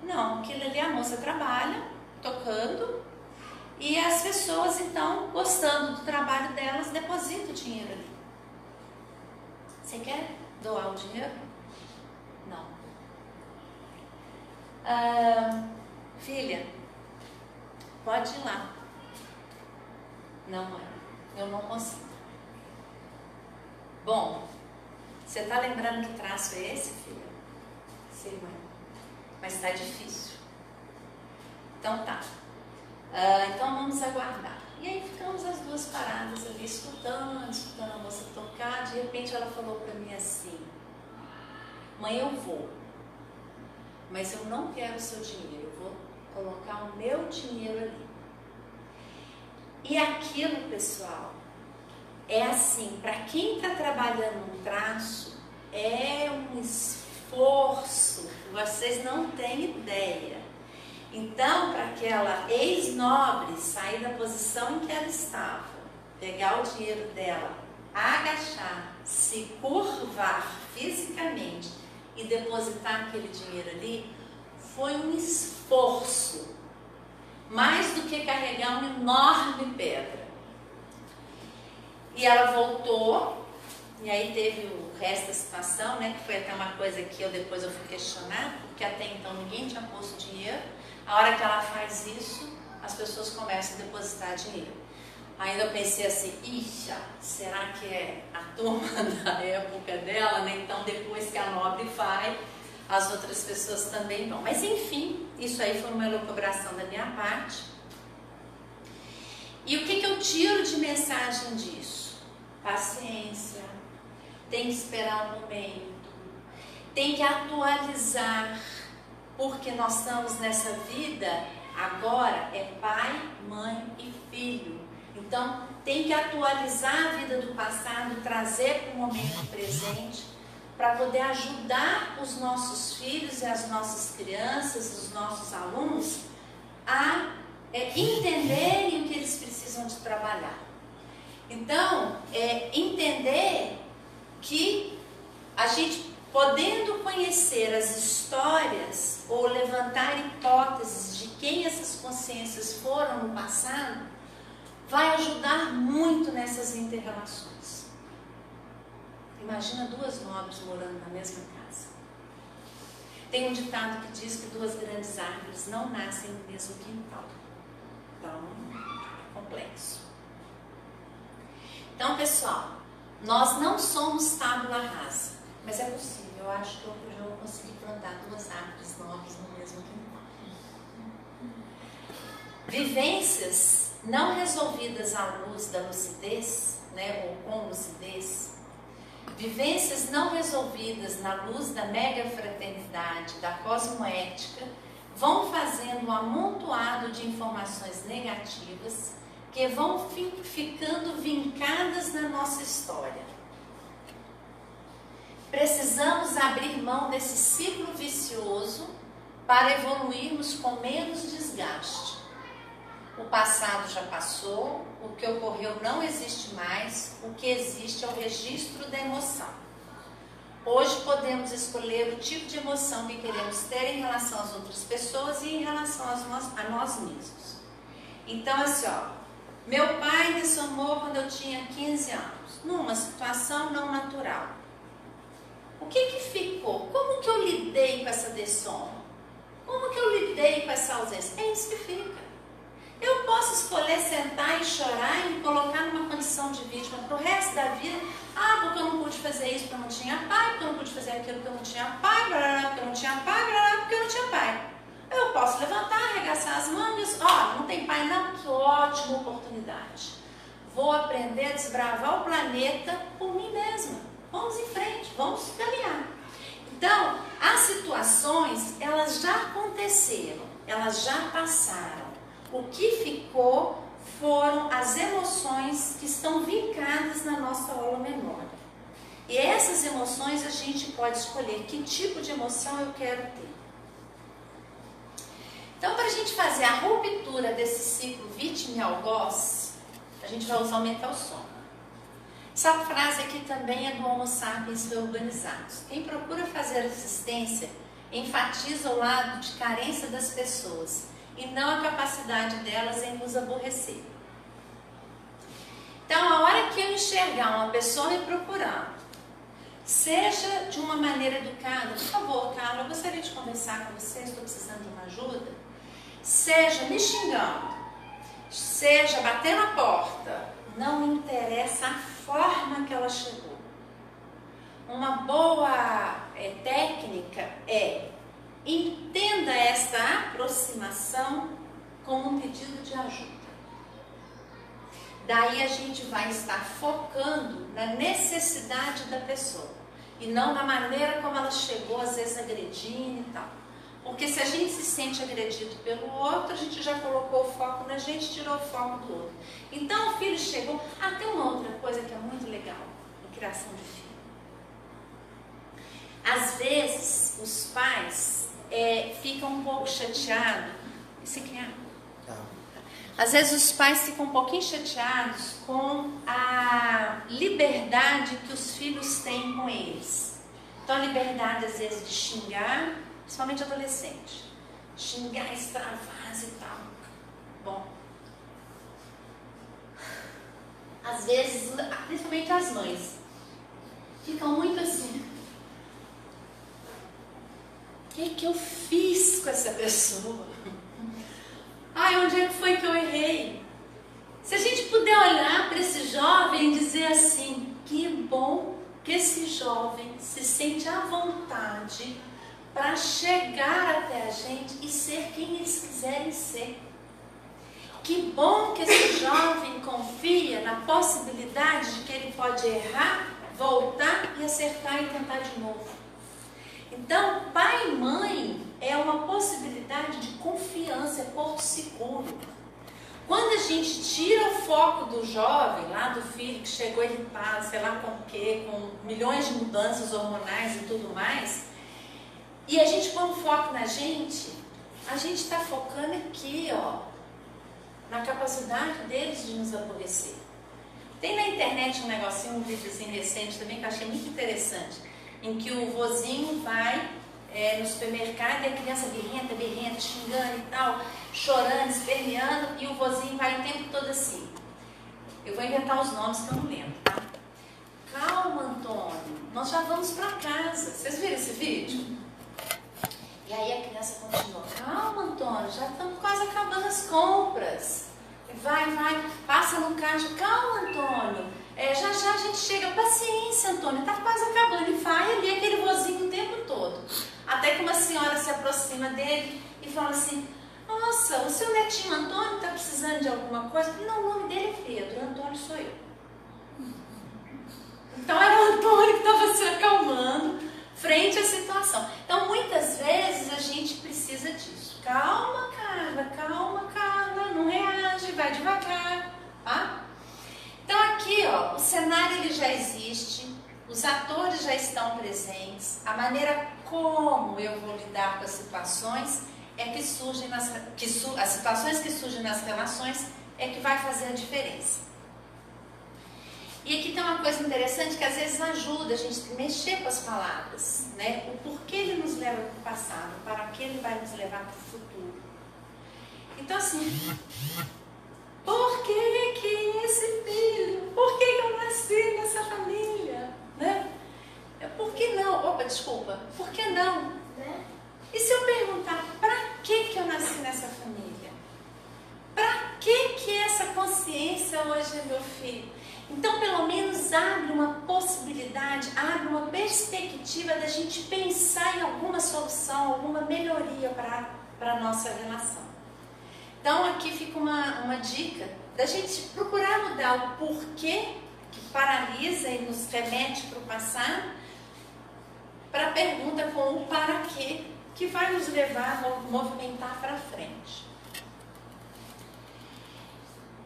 Não, aquilo ali a moça trabalha, tocando, e as pessoas, então, gostando do trabalho delas, depositam o dinheiro ali. Você quer doar o dinheiro? Não. Filha, pode ir lá. Não, mãe, eu não consigo. Bom, você está lembrando que traço é esse, filha? Sim, mãe. Mas está difícil. Então tá. Então vamos aguardar. E aí ficamos as duas paradas ali, escutando a moça tocar. De repente ela falou para mim assim: mãe, eu vou, mas eu não quero o seu dinheiro, eu vou colocar o meu dinheiro ali. E aquilo, pessoal, é assim, para quem está trabalhando um traço, é um esforço, vocês não têm ideia. Então, para aquela ex-nobre sair da posição em que ela estava, pegar o dinheiro dela, agachar, se curvar fisicamente e depositar aquele dinheiro ali, foi um esforço, mais do que carregar uma enorme pedra. E ela voltou, e aí teve o resto da situação, né, que foi até uma coisa que depois eu fui questionar, porque até então ninguém tinha posto dinheiro. A hora que ela faz isso, as pessoas começam a depositar dinheiro. Ainda eu pensei assim, ixa, será que é a turma da época dela, né? Então depois que a nobre vai, as outras pessoas também vão. Mas enfim, isso aí foi uma elucubração da minha parte. E o que eu tiro de mensagem disso? Paciência, tem que esperar um momento, tem que atualizar, porque nós estamos nessa vida, agora é pai, mãe e filho. Então tem que atualizar a vida do passado, trazer para o momento presente, para poder ajudar os nossos filhos e as nossas crianças, os nossos alunos, a entenderem o que eles precisam de trabalhar. Então, entender que a gente, podendo conhecer as histórias ou levantar hipóteses de quem essas consciências foram no passado, vai ajudar muito nessas inter-relações. Imagina duas nobres morando na mesma casa. Tem um ditado que diz que duas grandes árvores não nascem no mesmo quintal. Então, é complexo. Então, pessoal, nós não somos tábula rasa, mas é possível. Eu acho que eu já vou conseguir plantar duas árvores novas no mesmo quintal. Vivências não resolvidas à luz da lucidez, né, ou com lucidez, vivências não resolvidas na luz da mega fraternidade, da cosmoética, vão fazendo um amontoado de informações negativas que vão ficando vincadas na nossa história. Precisamos abrir mão desse ciclo vicioso para evoluirmos com menos desgaste. O passado já passou, o que ocorreu não existe mais, o que existe é o registro da emoção. Hoje podemos escolher o tipo de emoção que queremos ter em relação às outras pessoas e em relação a nós mesmos. Então, assim, meu pai me somou quando eu tinha 15 anos, numa situação não natural. O que ficou? Como que eu lidei com essa dessoma? Como que eu lidei com essa ausência? É isso que fica. Eu posso escolher sentar e chorar e me colocar numa condição de vítima para o resto da vida. Porque eu não pude fazer isso porque eu não tinha pai, porque eu não pude fazer aquilo porque eu não tinha pai, porque eu não tinha pai, porque eu não tinha pai. Eu posso levantar, arregaçar as mangas, não tem pai não, que ótima oportunidade. Vou aprender a desbravar o planeta por mim mesma. Vamos em frente, vamos caminhar. Então, as situações, elas já aconteceram, elas já passaram. O que ficou foram as emoções que estão vincadas na nossa aula memória. E essas emoções a gente pode escolher que tipo de emoção eu quero ter. Então, para a gente fazer a ruptura desse ciclo vítima e algoz, a gente vai usar o mental soma. Essa frase aqui também é do Homo sapiens reorganizados. Quem procura fazer assistência enfatiza o lado de carência das pessoas e não a capacidade delas em nos aborrecer. Então, a hora que eu enxergar uma pessoa me procurando, seja de uma maneira educada, por favor, Carla, eu gostaria de conversar com você, estou precisando de uma ajuda, seja me xingando, seja batendo a porta, não me interessa a forma que ela chegou. Uma boa técnica entenda esta aproximação como um pedido de ajuda. daí a gente vai estar focando na necessidade da pessoa e não na maneira como ela chegou, às vezes agredindo e tal. Porque se a gente se sente agredido pelo outro, a gente já colocou o foco na gente, tirou o foco do outro. Então o filho chegou. Ah, tem uma outra coisa que é muito legal na criação de filho. Às vezes os pais ficam um pouco chateados. Esse aqui é. Às vezes os pais ficam um pouquinho chateados com a liberdade que os filhos têm com eles. Então a liberdade às vezes de xingar, principalmente adolescente. Xingar, extravasa e tal. Bom. Às vezes, principalmente as mães, ficam muito assim. O que eu fiz com essa pessoa? Ai, onde é que foi que eu errei? Se a gente puder olhar para esse jovem e dizer assim, que bom que esse jovem se sente à vontade para chegar até a gente e ser quem eles quiserem ser. Que bom que esse jovem confia na possibilidade de que ele pode errar, voltar e acertar e tentar de novo. Então, pai e mãe é uma possibilidade de confiança, é porto seguro. Quando a gente tira o foco do jovem, lá do filho que chegou irritado, sei lá com o quê, com milhões de mudanças hormonais e tudo mais, e a gente põe o foco na gente, a gente está focando aqui, ó, na capacidade deles de nos aborrecer. Tem na internet um negocinho, um vídeo assim recente também que eu achei muito interessante, em que o vozinho vai no supermercado e a criança berrenta, xingando e tal, chorando, esperneando, e o vozinho vai o tempo todo assim. Eu vou inventar os nomes que eu não lembro, tá? Calma, Antônio, nós já vamos para casa. Vocês viram esse vídeo? E aí a criança continua, calma, Antônio, já estamos quase acabando as compras. Vai, passa no caixa, calma, Antônio, já a gente chega, paciência, Antônio, está quase acabando. E vai ali aquele vozinho o tempo todo. Até que uma senhora se aproxima dele e fala assim, nossa, o seu netinho Antônio está precisando de alguma coisa? Não, o nome dele é Pedro, Antônio sou eu. Então era o Antônio que estava se acalmando frente à situação. Então muitas vezes a gente precisa disso. Calma, Carla, não reage, vai devagar, tá? Então aqui, ó, o cenário ele já existe, os atores já estão presentes, a maneira como eu vou lidar com as situações é que surgem as situações que surgem nas relações é que vai fazer a diferença. E aqui tem uma coisa interessante que às vezes ajuda a gente a mexer com as palavras, né? O porquê ele nos leva para o passado, para que ele vai nos levar para o futuro. Então assim, por que esse filho? Por que eu nasci nessa família? Né? Por que não? Opa, desculpa. Por que não? Né? E se eu perguntar, para que eu nasci nessa família? Para que essa consciência hoje é meu filho? Então, pelo menos abre uma possibilidade, abre uma perspectiva da gente pensar em alguma solução, alguma melhoria para a nossa relação. Então, aqui fica uma dica da gente procurar mudar o porquê que paralisa e nos remete para o passado, para a pergunta com o para quê, que vai nos levar a movimentar para frente.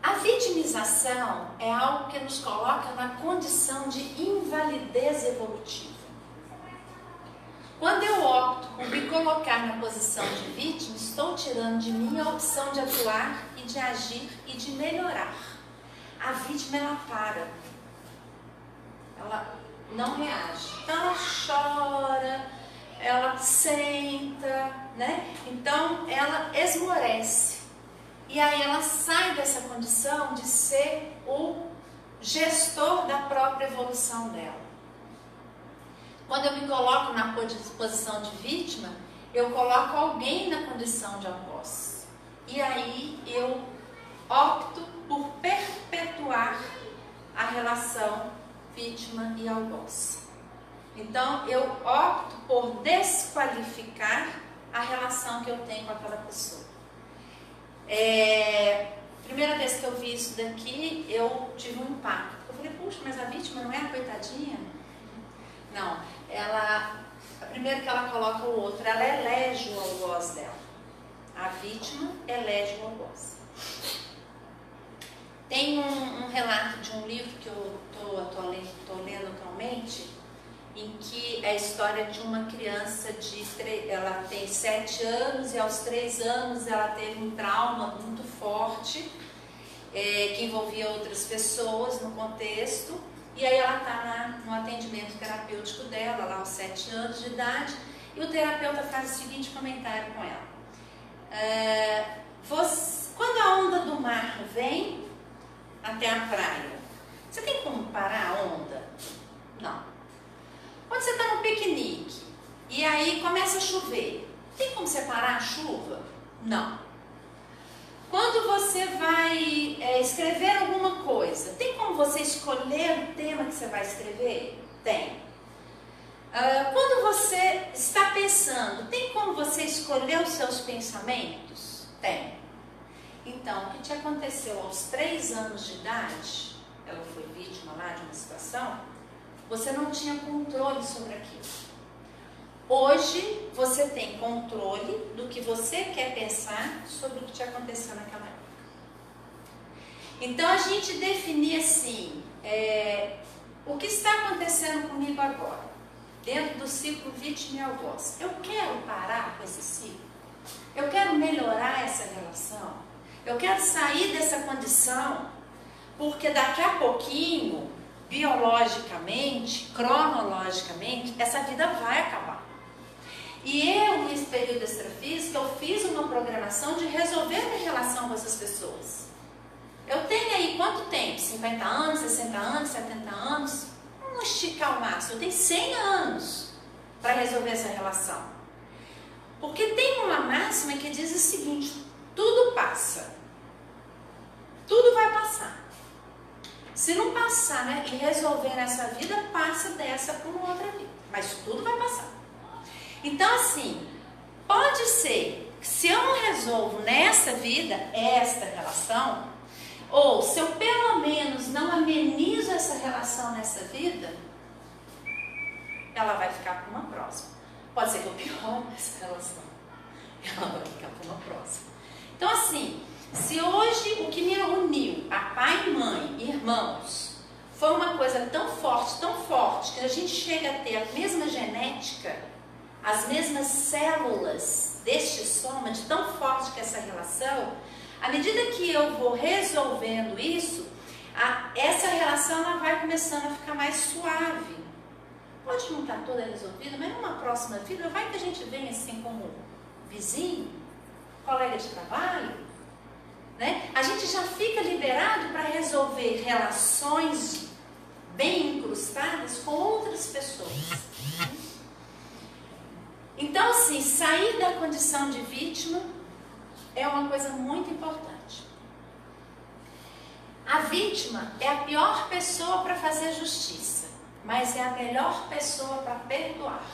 A vitimização é algo que nos coloca na condição de invalidez evolutiva. Quando eu opto por me colocar na posição de vítima, estou tirando de mim a opção de atuar e de agir e de melhorar. A vítima, ela para. Ela não reage. Então, ela chora, ela senta, né? Então, ela esmorece. E aí ela sai dessa condição de ser o gestor da própria evolução dela. Quando eu me coloco na posição de vítima, eu coloco alguém na condição de algoz. E aí eu opto por perpetuar a relação vítima e algoz. Então eu opto por desqualificar a relação que eu tenho com aquela pessoa. Primeira vez que eu vi isso daqui, eu tive um impacto. Eu falei, puxa, mas a vítima não é a coitadinha? Não, a primeira que ela coloca o outro, ela elege o algoz dela. A vítima elege o algoz. Tem um relato de um livro que eu estou lendo atualmente, em que é a história de uma criança ela tem 7 anos e aos 3 anos ela teve um trauma muito forte, que envolvia outras pessoas no contexto, e aí ela está no atendimento terapêutico dela, lá aos 7 anos de idade, e o terapeuta faz o seguinte comentário com ela. Quando a onda do mar vem até a praia, você tem como parar a onda? Não. Quando você está no piquenique e aí começa a chover, tem como você parar a chuva? Não. Quando você vai escrever alguma coisa, tem como você escolher o tema que você vai escrever? Tem. Quando você está pensando, tem como você escolher os seus pensamentos? Tem. Então, o que te aconteceu aos 3 anos de idade, ela foi vítima lá de uma situação, você não tinha controle sobre aquilo. Hoje, você tem controle do que você quer pensar sobre o que te aconteceu naquela época. Então, a gente definir assim, o que está acontecendo comigo agora, dentro do ciclo vítima e algoz. Eu quero parar com esse ciclo? Eu quero melhorar essa relação? Eu quero sair dessa condição? Porque daqui a pouquinho, biologicamente, cronologicamente, essa vida vai acabar. E eu, nesse período extrafísico, eu fiz uma programação de resolver minha relação com essas pessoas. Eu tenho aí quanto tempo? 50 anos, 60 anos, 70 anos? Vamos esticar o máximo. Eu tenho 100 anos para resolver essa relação. Porque tem uma máxima que diz o seguinte: tudo passa. Tudo vai passar. Se não passar, né, e resolver nessa vida, passa dessa para uma outra vida. Mas tudo vai passar. Então, assim, pode ser que se eu não resolvo nessa vida, esta relação, ou se eu pelo menos não amenizo essa relação nessa vida, ela vai ficar para uma próxima. Pode ser que eu piore essa relação. Ela vai ficar para uma próxima. Então, assim, se hoje o que me uniu a pai e mãe, irmãos, foi uma coisa tão forte, que a gente chega a ter a mesma genética, as mesmas células deste soma, de tão forte que é essa relação, à medida que eu vou resolvendo isso, essa relação ela vai começando a ficar mais suave. Pode não estar toda resolvida, mas numa próxima vida, vai que a gente vem assim como vizinho, colega de trabalho, né? A gente já fica liberado para resolver relações bem incrustadas com outras pessoas. Então, assim, sair da condição de vítima é uma coisa muito importante. A vítima é a pior pessoa para fazer justiça, mas é a melhor pessoa para perdoar.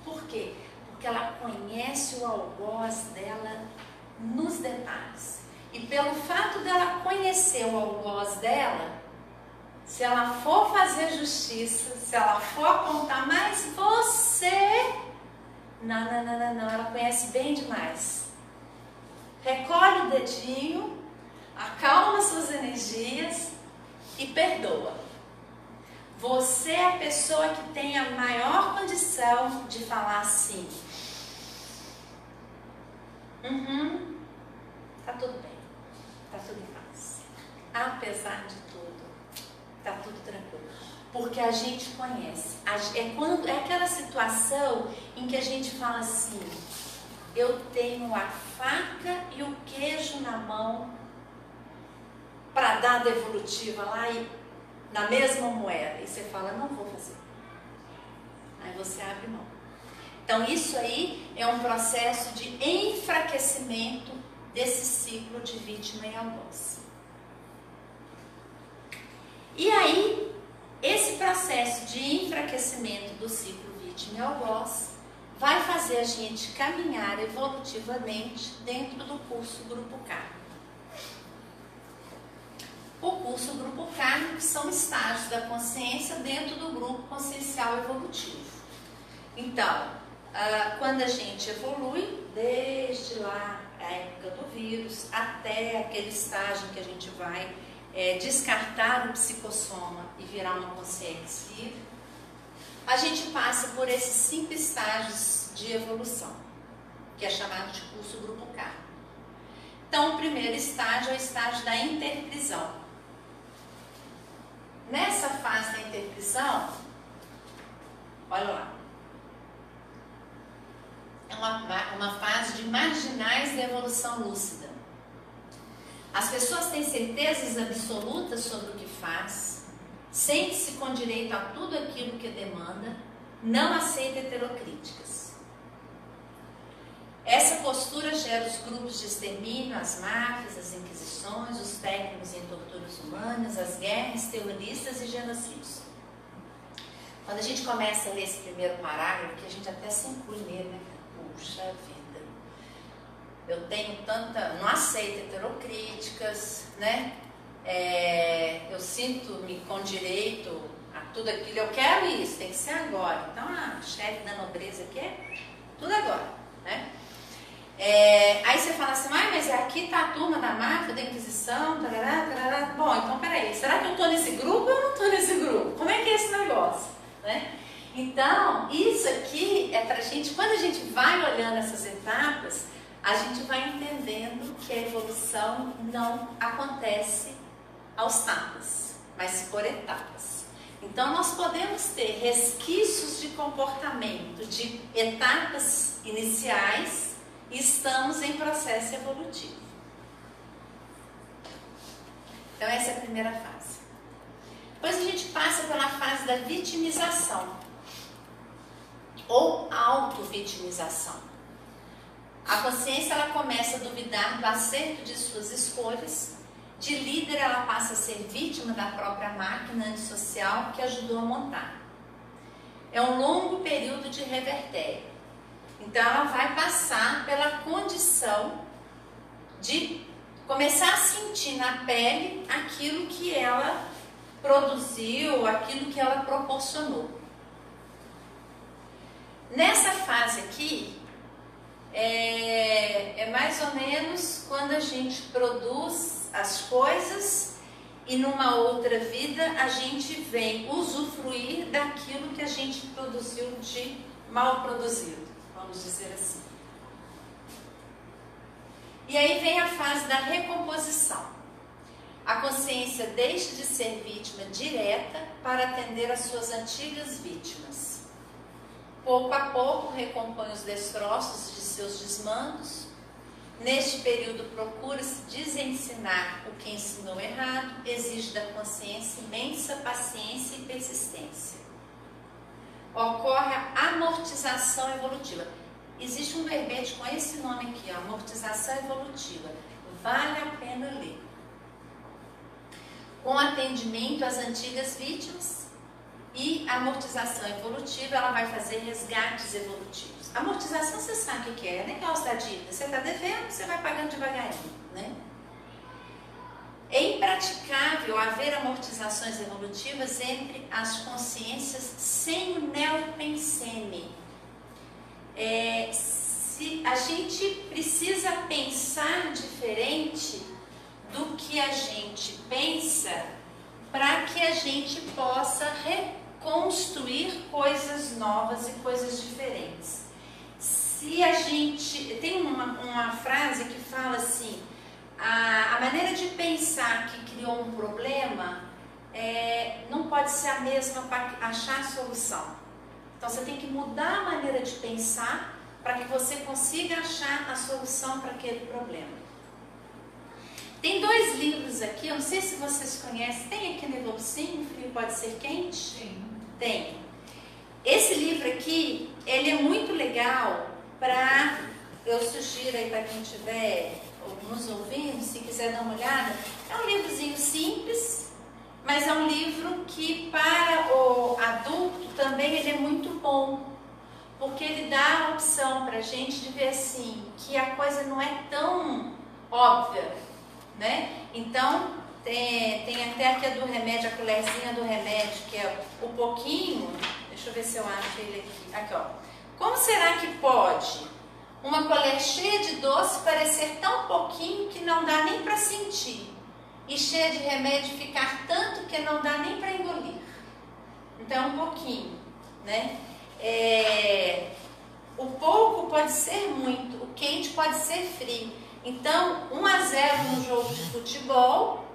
Por quê? Porque ela conhece o algoz dela nos detalhes. E pelo fato dela conhecer o algoz dela, se ela for fazer justiça, se ela for apontar, mas você... Não, ela conhece bem demais. Recolhe o dedinho, acalma suas energias e perdoa. Você é a pessoa que tem a maior condição de falar assim: tá tudo bem, tá tudo em paz. Apesar de tudo, tá tudo tranquilo. Porque a gente conhece. É aquela situação em que a gente fala assim: eu tenho a faca e o queijo na mão para dar a devolutiva lá e na mesma moeda. E você fala: não vou fazer. Aí você abre mão. Então isso aí é um processo de enfraquecimento desse ciclo de vítima e algoz. E aí, esse processo de enfraquecimento do ciclo vítima e algoz vai fazer a gente caminhar evolutivamente dentro do curso Grupo K. o curso Grupo K, que são estágios da consciência dentro do grupo consciencial evolutivo. Então, quando a gente evolui, desde lá a época do vírus, até aquele estágio que a gente vai descartar o psicossoma e virar uma consciência livre, a gente passa por esses 5 estágios de evolução, que é chamado de curso Grupo K. Então, o primeiro estágio é o estágio da interprisão. Nessa fase da interprisão, olha lá, é uma fase de marginais da evolução lúcida. As pessoas têm certezas absolutas sobre o que faz, sente-se com direito a tudo aquilo que demanda, não aceita heterocríticas. Essa postura gera os grupos de extermínio, as máfias, as inquisições, os técnicos em torturas humanas, as guerras, terroristas e genocídios. Quando a gente começa a ler esse primeiro parágrafo, que a gente até se inclui nele, né? Puxa vida, eu tenho tanta... não aceito heterocríticas, né? Eu sinto-me com direito a tudo aquilo, eu quero isso, tem que ser agora. Então, a chefe da nobreza aqui é tudo agora, né? Aí você fala assim, mas aqui está a turma da máfia, da Inquisição, tarará, tarará. Bom, então peraí, será que eu estou nesse grupo ou eu não estou nesse grupo? Como é que é esse negócio? Né? Então, isso aqui é pra gente, quando a gente vai olhando essas etapas, a gente vai entendendo que a evolução não acontece aos tapas, mas por etapas. Então, nós podemos ter resquícios de comportamento, de etapas iniciais, e estamos em processo evolutivo. Então, essa é a primeira fase. Depois a gente passa pela fase da vitimização, ou auto-vitimização. A consciência ela começa a duvidar do acerto de suas escolhas. De líder, ela passa a ser vítima da própria máquina antissocial que ajudou a montar. É um longo período de revertério. Então, ela vai passar pela condição de começar a sentir na pele aquilo que ela produziu, aquilo que ela proporcionou. Nessa fase aqui, é mais ou menos quando a gente produz as coisas e numa outra vida a gente vem usufruir daquilo que a gente produziu de mal produzido, vamos dizer assim. E aí vem a fase da recomposição. A consciência deixa de ser vítima direta para atender às suas antigas vítimas. Pouco a pouco recompõe os destroços de seus desmandos. Neste período procura-se desensinar o que ensinou errado, exige da consciência imensa paciência e persistência. Ocorre a amortização evolutiva. Existe um verbete com esse nome aqui, ó, amortização evolutiva. Vale a pena ler. Com atendimento às antigas vítimas, e a amortização evolutiva, ela vai fazer resgates evolutivos. Amortização, você sabe o que é, né? Negócio da dívida. Você está devendo, você vai pagando devagarinho, né? É impraticável haver amortizações evolutivas entre as consciências sem o neopensene. Se a gente precisa pensar diferente do que a gente pensa para que a gente possa reconstruir coisas novas e coisas diferentes. Se a gente... Tem uma frase que fala assim, a maneira de pensar que criou um problema não pode ser a mesma para achar a solução. Então você tem que mudar a maneira de pensar para que você consiga achar a solução para aquele problema. Tem 2 livros aqui, eu não sei se vocês conhecem, tem aqui no Evolucinho, Frio Pode Ser Quente? Sim. Tem. Esse livro aqui, ele é muito legal para, eu sugiro aí para quem estiver nos ouvindo, se quiser dar uma olhada, é um livrozinho simples, mas é um livro que para o adulto também ele é muito bom, porque ele dá a opção para a gente de ver assim, que a coisa não é tão óbvia, né? Então, Tem até aqui a do remédio, a colherzinha do remédio, que é o pouquinho. Deixa eu ver se eu acho ele aqui. Aqui, ó. Como será que pode uma colher cheia de doce parecer tão pouquinho que não dá nem para sentir? E cheia de remédio ficar tanto que não dá nem para engolir? Então, um pouquinho, né? O pouco pode ser muito, o quente pode ser frio. Então, 1-0 no jogo de futebol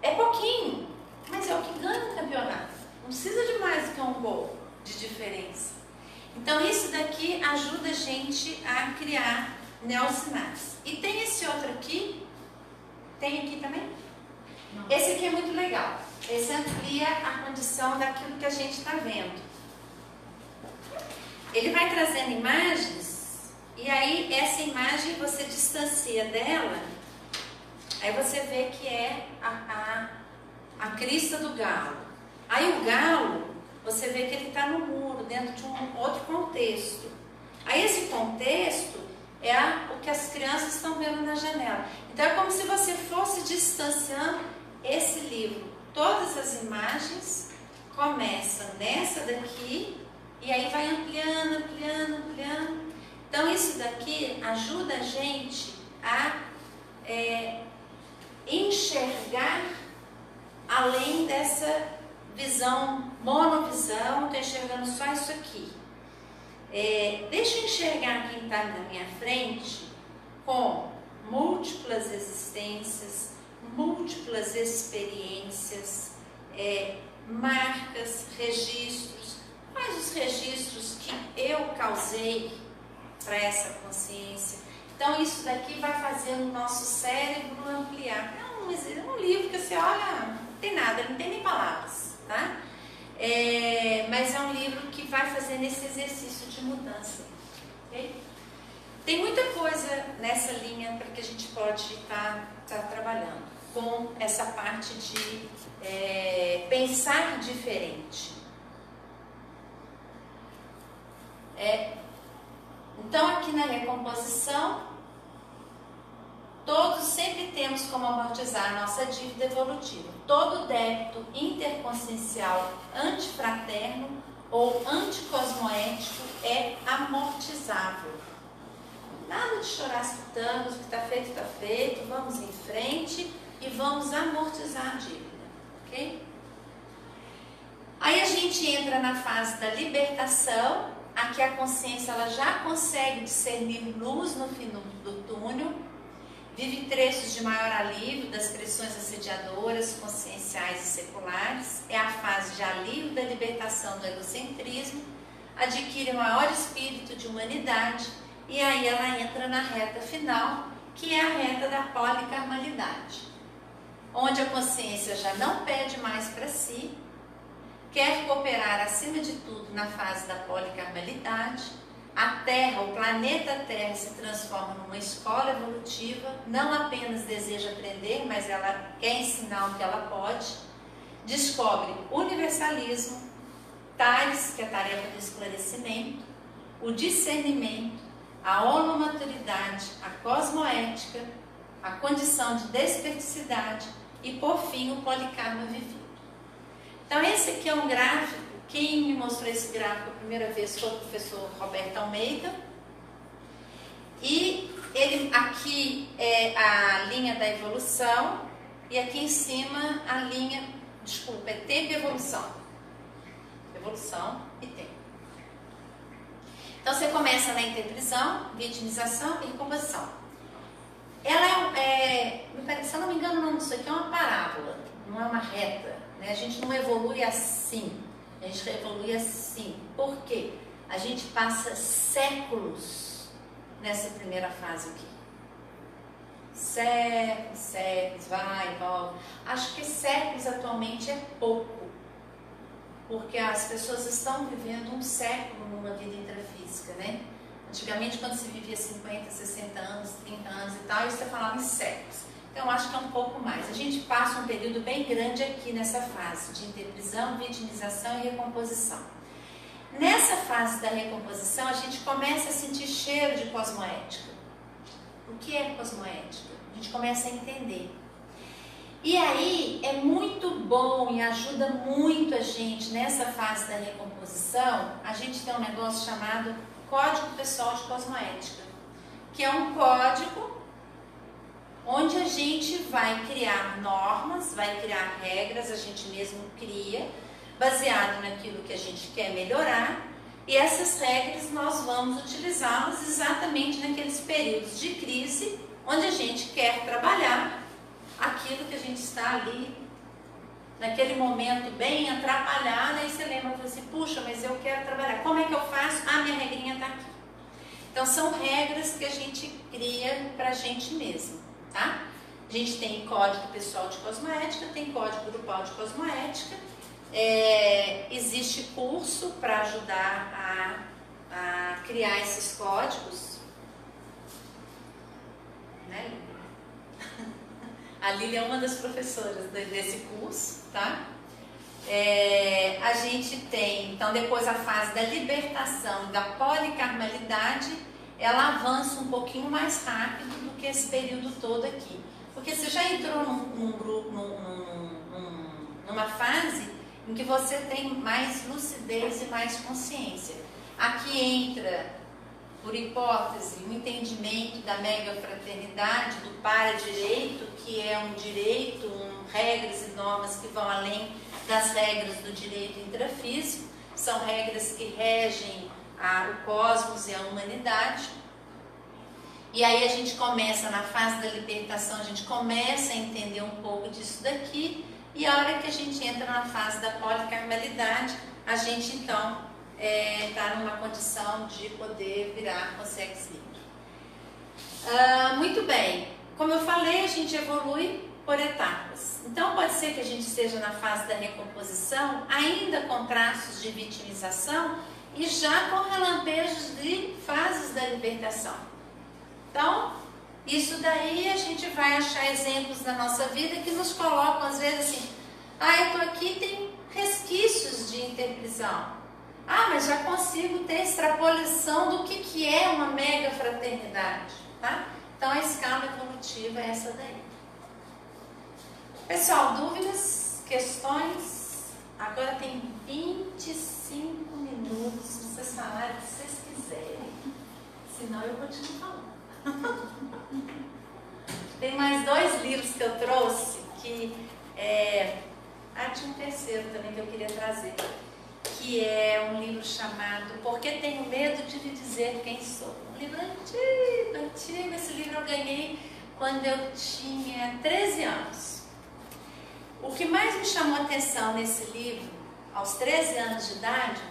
é pouquinho, mas é o que ganha o campeonato. Não precisa de mais do que um gol de diferença. Então, isso daqui ajuda a gente a criar neossinapses. E tem esse outro aqui, tem aqui também? Não. Esse aqui é muito legal. Esse amplia a condição daquilo que a gente está vendo. Ele vai trazendo imagens, e aí essa imagem você distancia dela, aí você vê que é a crista do galo. Aí o galo, você vê que ele está no muro, dentro de um outro contexto. Aí esse contexto é o que as crianças estão vendo na janela. Então é como se você fosse distanciando esse livro. Todas as imagens começam nessa daqui, e aí vai ampliando, ampliando, ampliando. Então isso daqui ajuda a gente a enxergar além dessa visão, monovisão. Estou enxergando só isso aqui. Deixa eu enxergar quem está na minha frente com múltiplas existências, múltiplas experiências, marcas, registros. Quais os registros que eu causei para essa consciência? Então isso daqui vai fazer o nosso cérebro ampliar. É um livro que você olha, não tem nada, não tem nem palavras, tá? Mas é um livro que vai fazendo esse exercício de mudança. Okay? Tem muita coisa nessa linha para que a gente pode estar trabalhando com essa parte de pensar diferente. Então aqui na recomposição, todos sempre temos como amortizar a nossa dívida evolutiva. Todo débito interconsciencial antifraterno ou anticosmoético é amortizável. Nada de chorar as pitangas, o que está feito, vamos em frente e vamos amortizar a dívida, ok? Aí a gente entra na fase da libertação. Aqui a consciência ela já consegue discernir luz no fim do túnel, vive trechos de maior alívio das pressões assediadoras, conscienciais e seculares, é a fase de alívio da libertação do egocentrismo, adquire maior espírito de humanidade e aí ela entra na reta final, que é a reta da policarmalidade, onde a consciência já não pede mais para si, quer cooperar acima de tudo na fase da policarmalidade. A Terra, o planeta Terra se transforma numa escola evolutiva, não apenas deseja aprender, mas ela quer ensinar o que ela pode. Descobre universalismo, Tales, que é a tarefa do esclarecimento, o discernimento, a holomaturidade, a cosmoética, a condição de desperticidade e, por fim, o policarma vivido. Então, esse aqui é um gráfico. Quem me mostrou esse gráfico a primeira vez foi o professor Roberto Almeida. E ele, aqui é a linha da evolução e aqui em cima a linha, é tempo e evolução. Evolução e tempo. Então, você começa na interprisão, vitimização e recomposição. Ela se eu não me engano, o nome disso aqui é uma parábola, não é uma reta. A gente não evolui assim, a gente evolui assim. Por quê? A gente passa séculos nessa primeira fase aqui. Séculos, vai e volta. Acho que séculos atualmente é pouco, porque as pessoas estão vivendo um século numa vida intrafísica, né? Antigamente, quando se vivia 50, 60 anos, 30 anos e tal, você falava em séculos. Então, acho que é um pouco mais. A gente passa um período bem grande aqui nessa fase de interprisão, vitimização e recomposição. Nessa fase da recomposição, a gente começa a sentir cheiro de cosmoética. O que é cosmoética? A gente começa a entender. E aí é muito bom e ajuda muito a gente nessa fase da recomposição. A gente tem um negócio chamado Código Pessoal de Cosmoética, que é um código onde a gente vai criar normas, vai criar regras, a gente mesmo cria, baseado naquilo que a gente quer melhorar, e essas regras nós vamos utilizá-las exatamente naqueles períodos de crise, onde a gente quer trabalhar aquilo que a gente está ali, naquele momento bem atrapalhado, aí você lembra assim, puxa, mas eu quero trabalhar, como é que eu faço? Ah, minha regrinha está aqui. Então são regras que a gente cria para a gente mesmo, tá? A gente tem código pessoal de cosmoética, tem código grupal de cosmoética, existe curso para ajudar a criar esses códigos, né, Lívia? A Lília é uma das professoras desse curso, tá? A gente tem, então, depois a fase da libertação, da policarmalidade, ela avança um pouquinho mais rápido do que esse período todo aqui. Porque você já entrou numa fase em que você tem mais lucidez e mais consciência. Aqui entra, por hipótese, o entendimento da mega-fraternidade, do para-direito, que é um direito, regras e normas que vão além das regras do direito intrafísico, são regras que regem o cosmos e a humanidade. E aí a gente começa, na fase da libertação, a gente começa a entender um pouco disso daqui, e a hora que a gente entra na fase da policarmalidade, a gente então está numa condição de poder virar consciência livre. Muito bem, como eu falei, a gente evolui por etapas. Então pode ser que a gente esteja na fase da recomposição, ainda com traços de vitimização e já com relampejos de fases da libertação. Então, isso daí a gente vai achar exemplos da nossa vida que nos colocam às vezes assim, eu estou aqui, tem resquícios de interprisão. Mas já consigo ter extrapolação do que é uma mega fraternidade, tá? Então a escala evolutiva é essa daí. Pessoal, dúvidas, questões? Agora tem 25 minutos, se vocês falarem o que vocês quiserem. Senão eu continuo falando. Tem mais 2 livros que eu trouxe, que tinha um terceiro também que eu queria trazer, que é um livro chamado Por que Tenho Medo de Lhe Dizer Quem Sou. Um livro antigo. Esse livro eu ganhei quando eu tinha 13 anos. O que mais me chamou a atenção nesse livro, aos 13 anos de idade,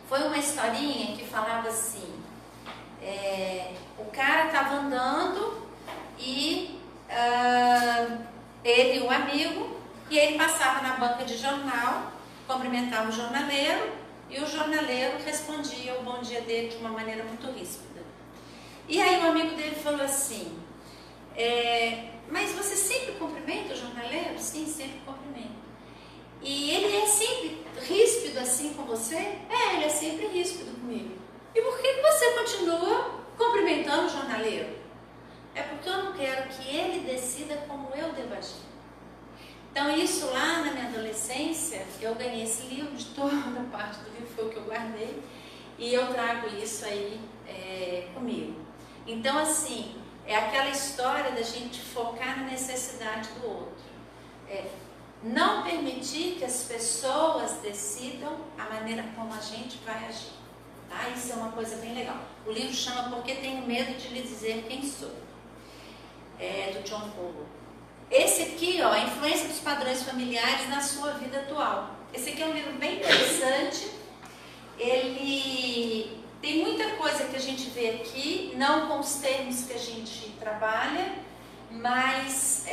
foi uma historinha que falava assim, o cara estava andando e ele e um amigo, e ele passava na banca de jornal, cumprimentava o jornaleiro e o jornaleiro respondia o bom dia dele de uma maneira muito ríspida. E aí o amigo dele falou assim, mas você sempre cumprimenta o jornaleiro? Sim, sempre cumprimento. E ele é sempre ríspido assim com você? Ele é sempre ríspido comigo. E por que você continua cumprimentando o jornaleiro? É porque eu não quero que ele decida como eu devo agir. Então isso lá na minha adolescência, eu ganhei esse livro, de toda a parte do livro foi o que eu guardei, e eu trago isso aí comigo. Então assim, é aquela história da gente focar na necessidade do outro. Não permitir que as pessoas decidam a maneira como a gente vai agir. Tá? Isso é uma coisa bem legal. O livro chama Por que Tenho Medo de Lhe Dizer Quem Sou, do John Paul. Esse aqui, a influência dos padrões familiares na sua vida atual. Esse aqui é um livro bem interessante. Ele tem muita coisa que a gente vê aqui, não com os termos que a gente trabalha, mas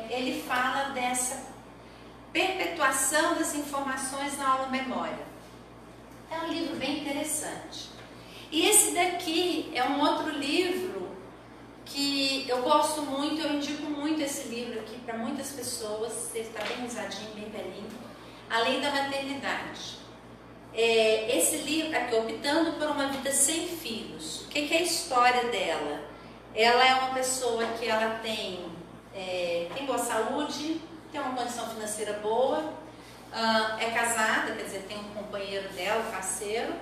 ele fala dessa perpetuação das informações na aula memória. É um livro bem interessante. E esse daqui é um outro livro que eu gosto muito, eu indico muito esse livro aqui para muitas pessoas, ele está bem usadinho, bem velhinho, Além da Maternidade. Esse livro aqui, Optando por uma Vida Sem Filhos. O que é a história dela? Ela é uma pessoa que ela tem tem boa saúde, tem uma condição financeira boa, é casada, quer dizer, tem um companheiro dela, um parceiro,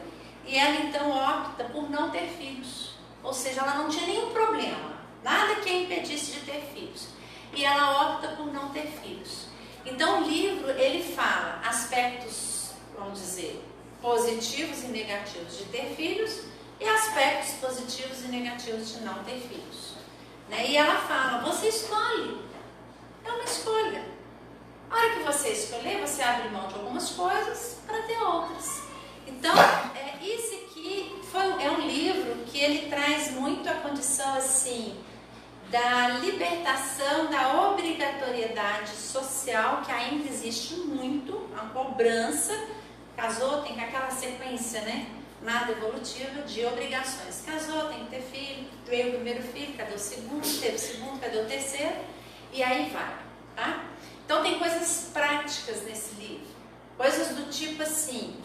e ela então opta por não ter filhos. Ou seja, ela não tinha nenhum problema, nada que a impedisse de ter filhos. E ela opta por não ter filhos. Então o livro, ele fala aspectos, vamos dizer, positivos e negativos de ter filhos e aspectos positivos e negativos de não ter filhos. Né? E ela fala, você escolhe, é uma escolha. A hora que você escolher, você abre mão de algumas coisas para ter outras. Então, esse aqui é um livro que ele traz muito a condição assim, da libertação da obrigatoriedade social, que ainda existe muito, a cobrança. Casou, tem aquela sequência, né? Nada evolutiva de obrigações. Casou, tem que ter filho, veio o primeiro filho, cadê o segundo? Teve o segundo, cadê o terceiro? E aí vai, tá? Então tem coisas práticas nesse livro. Coisas do tipo assim,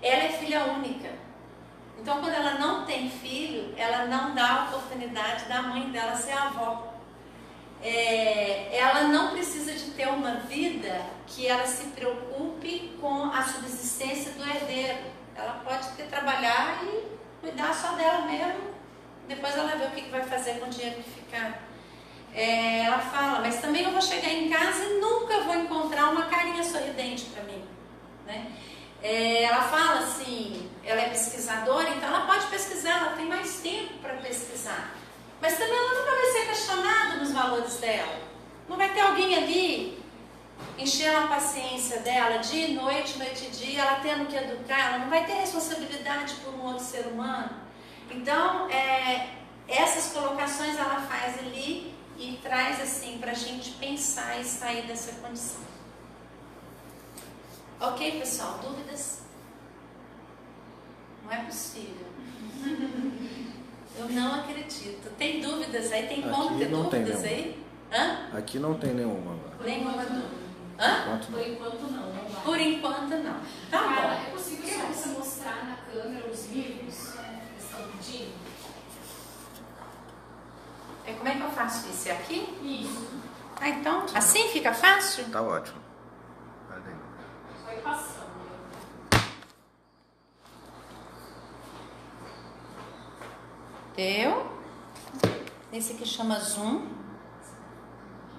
ela é filha única. Então quando ela não tem filho, ela não dá a oportunidade da mãe dela ser avó. Ela não precisa de ter uma vida que ela se preocupe com a subsistência do herdeiro. Ela pode trabalhar e cuidar só dela mesmo. Depois ela vê o que vai fazer com o dinheiro que ficar. Ela fala, mas também eu vou chegar em casa e nunca vou encontrar uma carinha sorridente para mim. Né? Ela fala assim, ela é pesquisadora, então ela pode pesquisar, ela tem mais tempo para pesquisar. Mas também ela nunca vai ser questionada nos valores dela. Não vai ter alguém ali enchendo a paciência dela, dia e noite, noite e dia, ela tendo que educar, ela não vai ter responsabilidade por um outro ser humano. Então, essas colocações ela faz ali e traz assim para a gente pensar e sair dessa condição. Ok, pessoal? Dúvidas? Não é possível. Eu não acredito. Tem dúvidas aí? Tem como ter dúvidas aí? Hã? Aqui não tem nenhuma agora. Nenhuma dúvida. Hã? Por enquanto não. Por enquanto não. Tá Carla, bom. é possível só você mostrar na câmera os livros que estão pedindo? Como é que eu faço isso? É aqui? Isso. Então, assim fica fácil? Tá ótimo. Olha aí. Só ir passando. Deu. Esse aqui chama Zoom.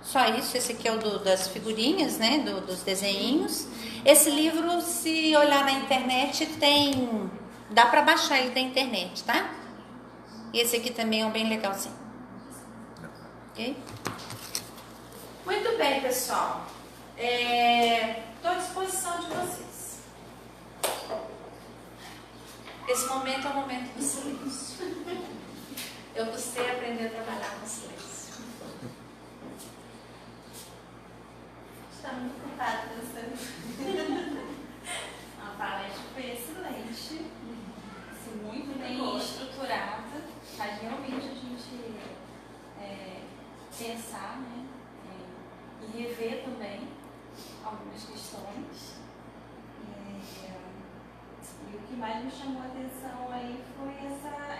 Só isso, esse aqui é o das figurinhas, né? Dos desenhinhos. Esse livro, se olhar na internet, tem... Dá para baixar ele da internet, tá? E esse aqui também é bem legalzinho. Ok? Muito bem, pessoal. Estou à disposição de vocês. Esse momento é o momento do silêncio. Eu custei aprender a trabalhar com silêncio. Está muito ocupada pensando. A palestra foi excelente, assim, muito bem estruturada, faz realmente a gente pensar, né, e rever também algumas questões. E o que mais me chamou a atenção aí foi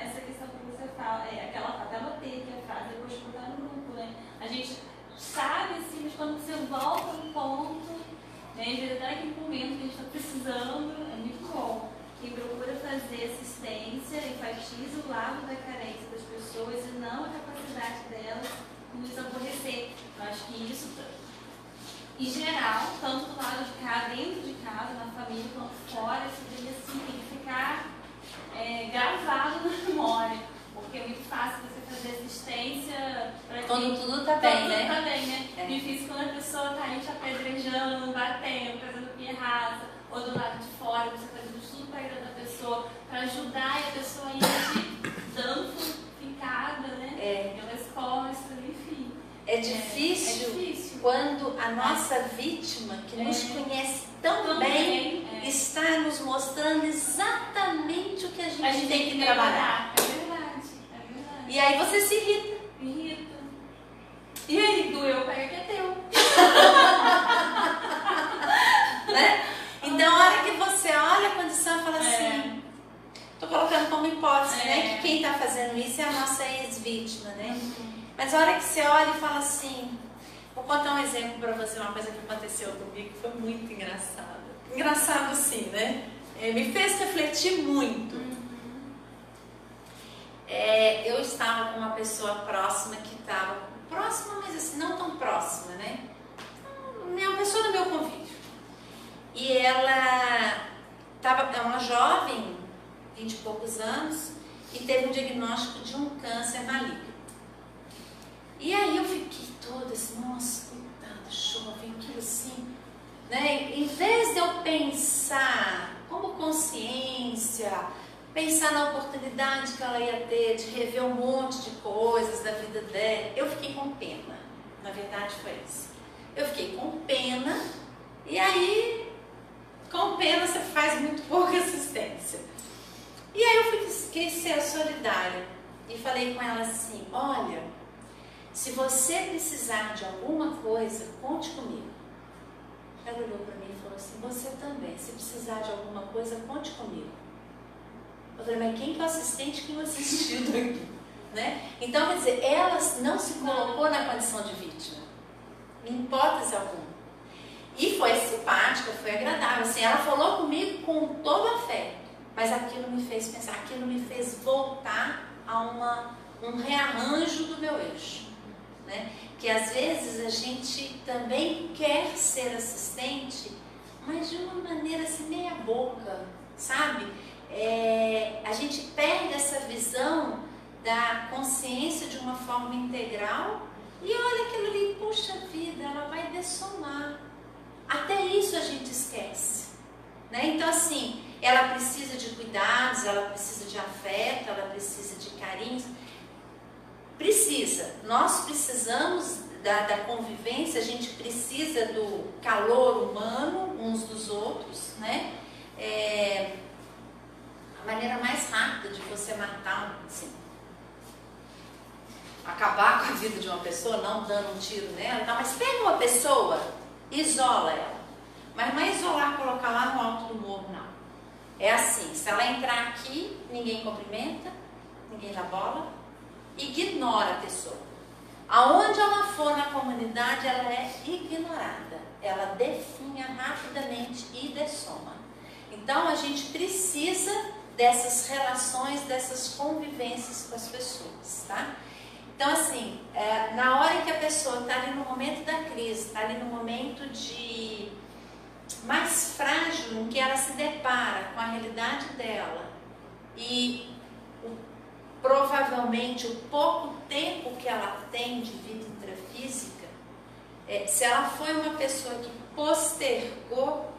essa questão que você fala, até anotei que a frase eu vou escutar no grupo, né? A gente sabe assim, mas quando você volta no ponto, né, às vezes até naquele momento que a gente está precisando, é muito bom. Quem procura fazer assistência enfatiza o lado da carência das pessoas e não a capacidade delas de nos aborrecer. Eu acho que isso, em geral, tanto do lado de cá, dentro de casa, na família, quanto fora, isso deveria assim, tem que ficar gravado na memória. Porque é muito fácil você fazer assistência para Quando tudo tá bem, né? Tudo tá bem, né? Difícil quando a pessoa tá aí te apedrejando, batendo, fazendo pirraça, ou do lado de fora, você fazendo tudo para agradar a pessoa, para ajudar e a pessoa ir te dando fincada, né? Pelas costas, enfim. É difícil quando a nossa vítima, que nos conhece tão bem, está nos mostrando exatamente o que a gente tem que trabalhar. É verdade. E aí você se irrita. Irrita. E aí, doeu, pega que é teu. Né? Então, a hora que você olha a condição e fala assim, tô colocando como hipótese, né? Que quem tá fazendo isso é a nossa ex-vítima, né? Mas a hora que você olha e fala assim, Vou contar um exemplo para você, uma coisa que aconteceu comigo que foi muito engraçada. Engraçado sim, né? Me fez refletir muito. Eu estava com uma pessoa próxima que estava próxima, mas assim, não tão próxima, né? Uma pessoa do meu convívio. E ela é uma jovem, 20 e poucos anos, e teve um diagnóstico de um câncer maligno. E aí eu fiquei toda assim, nossa, coitada, jovem, aquilo assim, né? Em vez de eu pensar como consciência, pensar na oportunidade que ela ia ter de rever um monte de coisas da vida dela, eu fiquei com pena. Na verdade foi isso. Eu fiquei com pena, e aí, com pena você faz muito pouca assistência. E aí eu quis ser solidária e falei com ela assim, olha, se você precisar de alguma coisa, conte comigo. Ela olhou para mim e falou assim, você também, se precisar de alguma coisa, conte comigo. Eu falei, mas quem que é o assistente que não assistiu daqui? Né? Então, quer dizer, ela não se colocou na condição de vítima, em hipótese alguma. E foi simpática, foi agradável. Assim, ela falou comigo com todo afeto, mas aquilo me fez pensar, aquilo me fez voltar a um rearranjo do meu eixo. Né? Que às vezes a gente também quer ser assistente, mas de uma maneira assim, meia boca, sabe? A gente perde essa visão da consciência de uma forma integral e olha aquilo ali, puxa vida, ela vai dessomar. Até isso a gente esquece, né? Então assim, ela precisa de cuidados, ela precisa de afeto, ela precisa de carinho. Precisa, nós precisamos da convivência, a gente precisa do calor humano uns dos outros, né? A maneira mais rápida de você matar, assim, acabar com a vida de uma pessoa, não dando um tiro nela, tá? Mas pega uma pessoa, isola ela. Mas não é isolar, colocar lá no alto do morro, não. É assim, se ela entrar aqui, ninguém cumprimenta, ninguém dá bola, ignora a pessoa. Aonde ela for na comunidade, ela é ignorada. Ela definha rapidamente e dessoma. Então, a gente precisa dessas relações, dessas convivências com as pessoas, tá? Então, assim, na hora que a pessoa está ali no momento da crise, está ali no momento de mais frágil, em que ela se depara com a realidade dela e provavelmente o pouco tempo que ela tem de vida intrafísica, se ela foi uma pessoa que postergou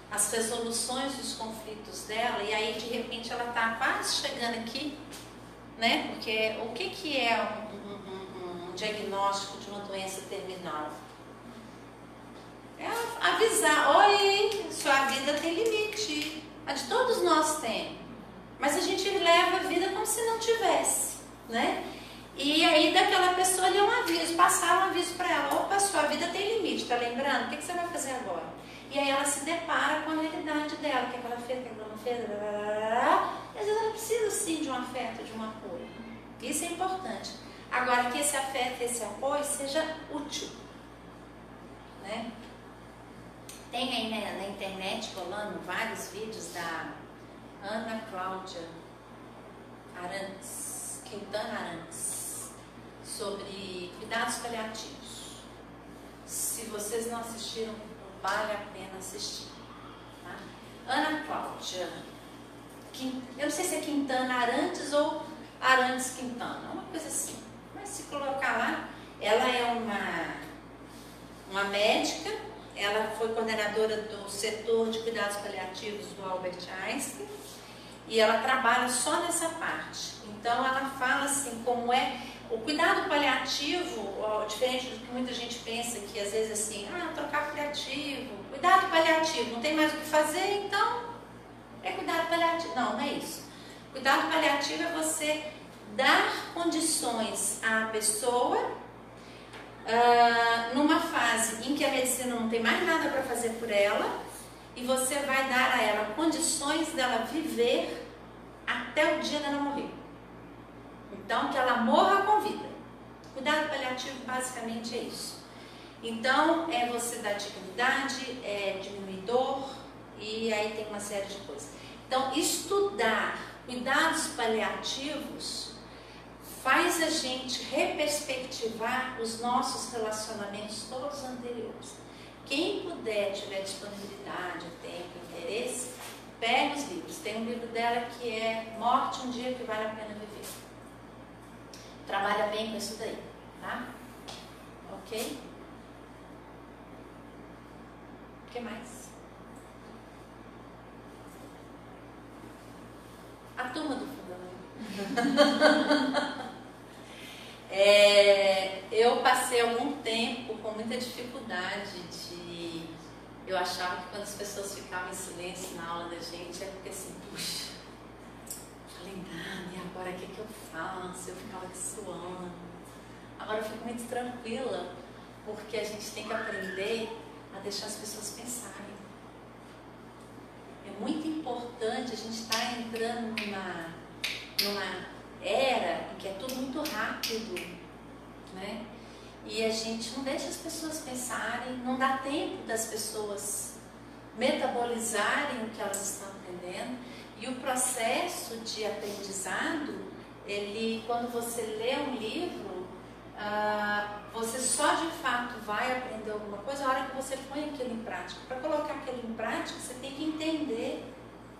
as resoluções dos conflitos dela, e aí de repente ela está quase chegando aqui, né? Porque o que é um diagnóstico de uma doença terminal? É avisar, oi, sua vida tem limite, a de todos nós tem, mas a gente leva a vida como se não tivesse, né? E aí daquela pessoa ali um aviso, passar um aviso para ela, opa, sua vida tem limite, tá lembrando? O que você vai fazer agora? E aí ela se depara com a realidade dela, o que ela fez, o que ela não fez, às vezes ela precisa sim de um afeto, de um apoio. Isso é importante. Agora que esse afeto, esse apoio seja útil, né? Tem aí na internet rolando vários vídeos da Ana Cláudia Arantes, Quintana Arantes, sobre cuidados paliativos. Se vocês não assistiram, vale a pena assistir. Tá? Ana Cláudia, eu não sei se é Quintana Arantes ou Arantes Quintana, uma coisa assim. Mas se colocar lá, ela é uma médica. Ela foi coordenadora do setor de cuidados paliativos do Albert Einstein e ela trabalha só nessa parte. Então ela fala assim como é o cuidado paliativo, diferente do que muita gente pensa, que às vezes assim, trocar paliativo, cuidado paliativo, não tem mais o que fazer, então é cuidado paliativo. Não, não é isso. Cuidado paliativo é você dar condições à pessoa numa fase em que a medicina não tem mais nada para fazer por ela, e você vai dar a ela condições dela viver até o dia dela morrer. Então, que ela morra com vida. Cuidado paliativo basicamente é isso. Então, é você dar dignidade, é diminuir dor, e aí tem uma série de coisas. Então, estudar cuidados paliativos faz a gente reperspectivar os nossos relacionamentos todos anteriores. Quem puder, tiver disponibilidade, tempo, interesse, pegue os livros. Tem um livro dela que é Morte, um Dia que Vale a Pena Viver. Trabalha bem com isso daí, tá? Ok? O que mais? A turma do fundamento. Eu passei algum tempo com muita dificuldade de... Eu achava que quando as pessoas ficavam em silêncio na aula da gente, é porque assim, puxa, falei nada, e agora o que eu faço? Eu ficava aqui suando. Agora eu fico muito tranquila, porque a gente tem que aprender a deixar as pessoas pensarem. É muito importante, a gente estar entrando numa era em que é tudo muito rápido, né? E a gente não deixa as pessoas pensarem, não dá tempo das pessoas metabolizarem o que elas estão aprendendo. E o processo de aprendizado, ele, quando você lê um livro, você só de fato vai aprender alguma coisa a hora que você põe aquilo em prática. Para colocar aquilo em prática, você tem que entender,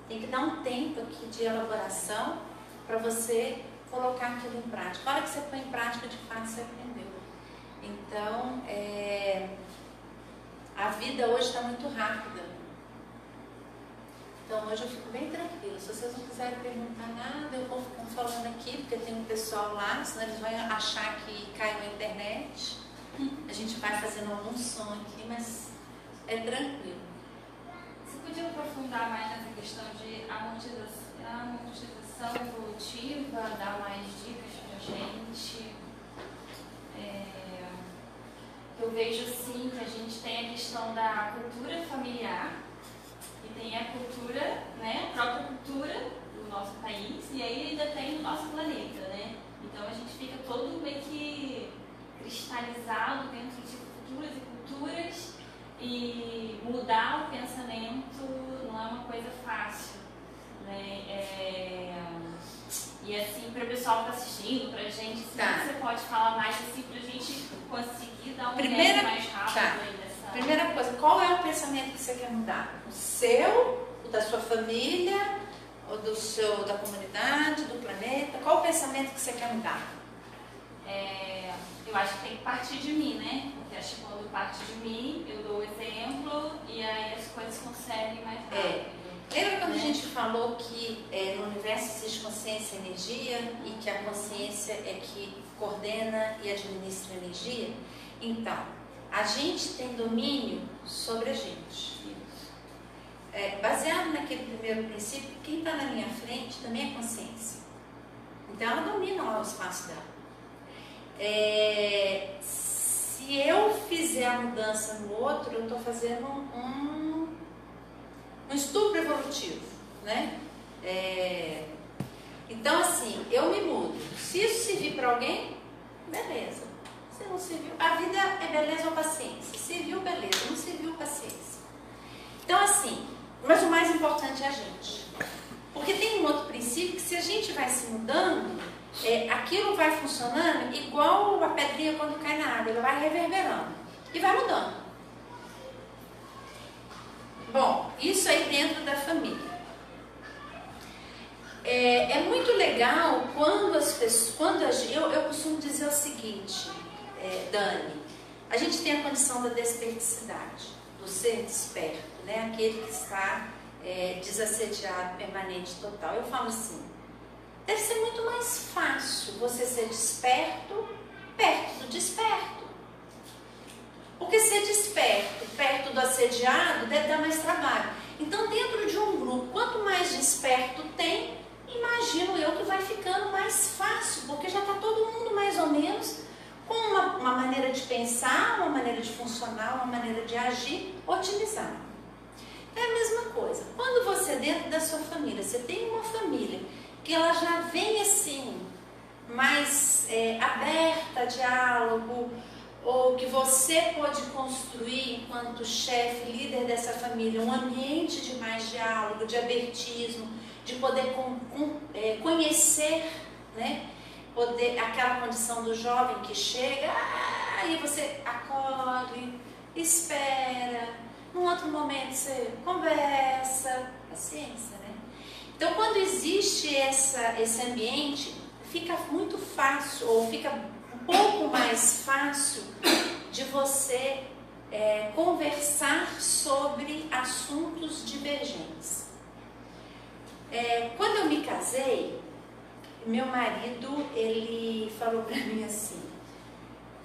tem que dar um tempo aqui de elaboração para você colocar aquilo em prática. A hora que você põe em prática, de fato, você aprendeu. Então, a vida hoje está muito rápida. Então, hoje eu fico bem tranquila. Se vocês não quiserem perguntar nada, eu vou ficando falando aqui, porque tem um pessoal lá, senão eles vão achar que caiu na internet. A gente vai fazendo algum som aqui, mas é tranquilo. Você podia aprofundar mais nessa questão de amortização evolutiva, dar mais dicas pra gente? Eu vejo assim que a gente tem a questão da cultura familiar e tem a cultura, né, a própria cultura do nosso país, e aí ainda tem o nosso planeta, né? Então a gente fica todo meio que cristalizado dentro de culturas e culturas, e mudar o pensamento não é uma coisa fácil, né? E assim, para o pessoal que está assistindo, para a gente, você pode falar mais assim, para a gente conseguir dar um Primeira, mais rápido aí nessa... Primeira coisa, qual é o pensamento que você quer mudar? O seu, o da sua família, ou da comunidade, do planeta? Qual o pensamento que você quer mudar? Eu acho que tem que partir de mim, né? Porque acho que quando parte de mim, eu dou o exemplo e aí as coisas conseguem mais rápido. Lembra quando a gente falou que no universo existe consciência e energia e que a consciência é que coordena e administra a energia? Então, a gente tem domínio sobre a gente. Baseado naquele primeiro princípio, quem está na minha frente também é consciência. Então, ela domina lá o espaço dela. Se eu fizer a mudança no outro, eu estou fazendo um estupro evolutivo, né? Então, assim, eu me mudo. Se isso servir para alguém, beleza. Se não serviu, a vida é beleza ou paciência. Serviu, beleza. Não serviu, paciência. Então, assim, mas o mais importante é a gente. Porque tem um outro princípio que se a gente vai se mudando, aquilo vai funcionando igual a pedrinha quando cai na água. Ela vai reverberando e vai mudando. Bom, isso aí dentro da família. É muito legal quando as pessoas... Eu costumo dizer o seguinte, Dani, a gente tem a condição da desperticidade, do ser desperto, né? Aquele que está desassediado, permanente, total. Eu falo assim, deve ser muito mais fácil você ser desperto perto do desperto. Porque ser desperto perto do assediado deve dar mais trabalho. Então, dentro de um grupo, quanto mais desperto tem, imagino eu que vai ficando mais fácil, porque já está todo mundo mais ou menos com uma maneira de pensar, uma maneira de funcionar, uma maneira de agir otimizada. É a mesma coisa. Quando você, dentro da sua família, você tem uma família que ela já vem assim, mais aberta a diálogo, ou que você pode construir enquanto chefe, líder dessa família, um ambiente de mais diálogo, de abertismo, de poder conhecer, né? Aquela condição do jovem que chega, aí você acolhe, espera, num outro momento você conversa, paciência, né? Então, quando existe esse ambiente, fica muito fácil, ou fica um pouco mais fácil de você conversar sobre assuntos divergentes. Quando eu me casei, meu marido, ele falou pra mim assim,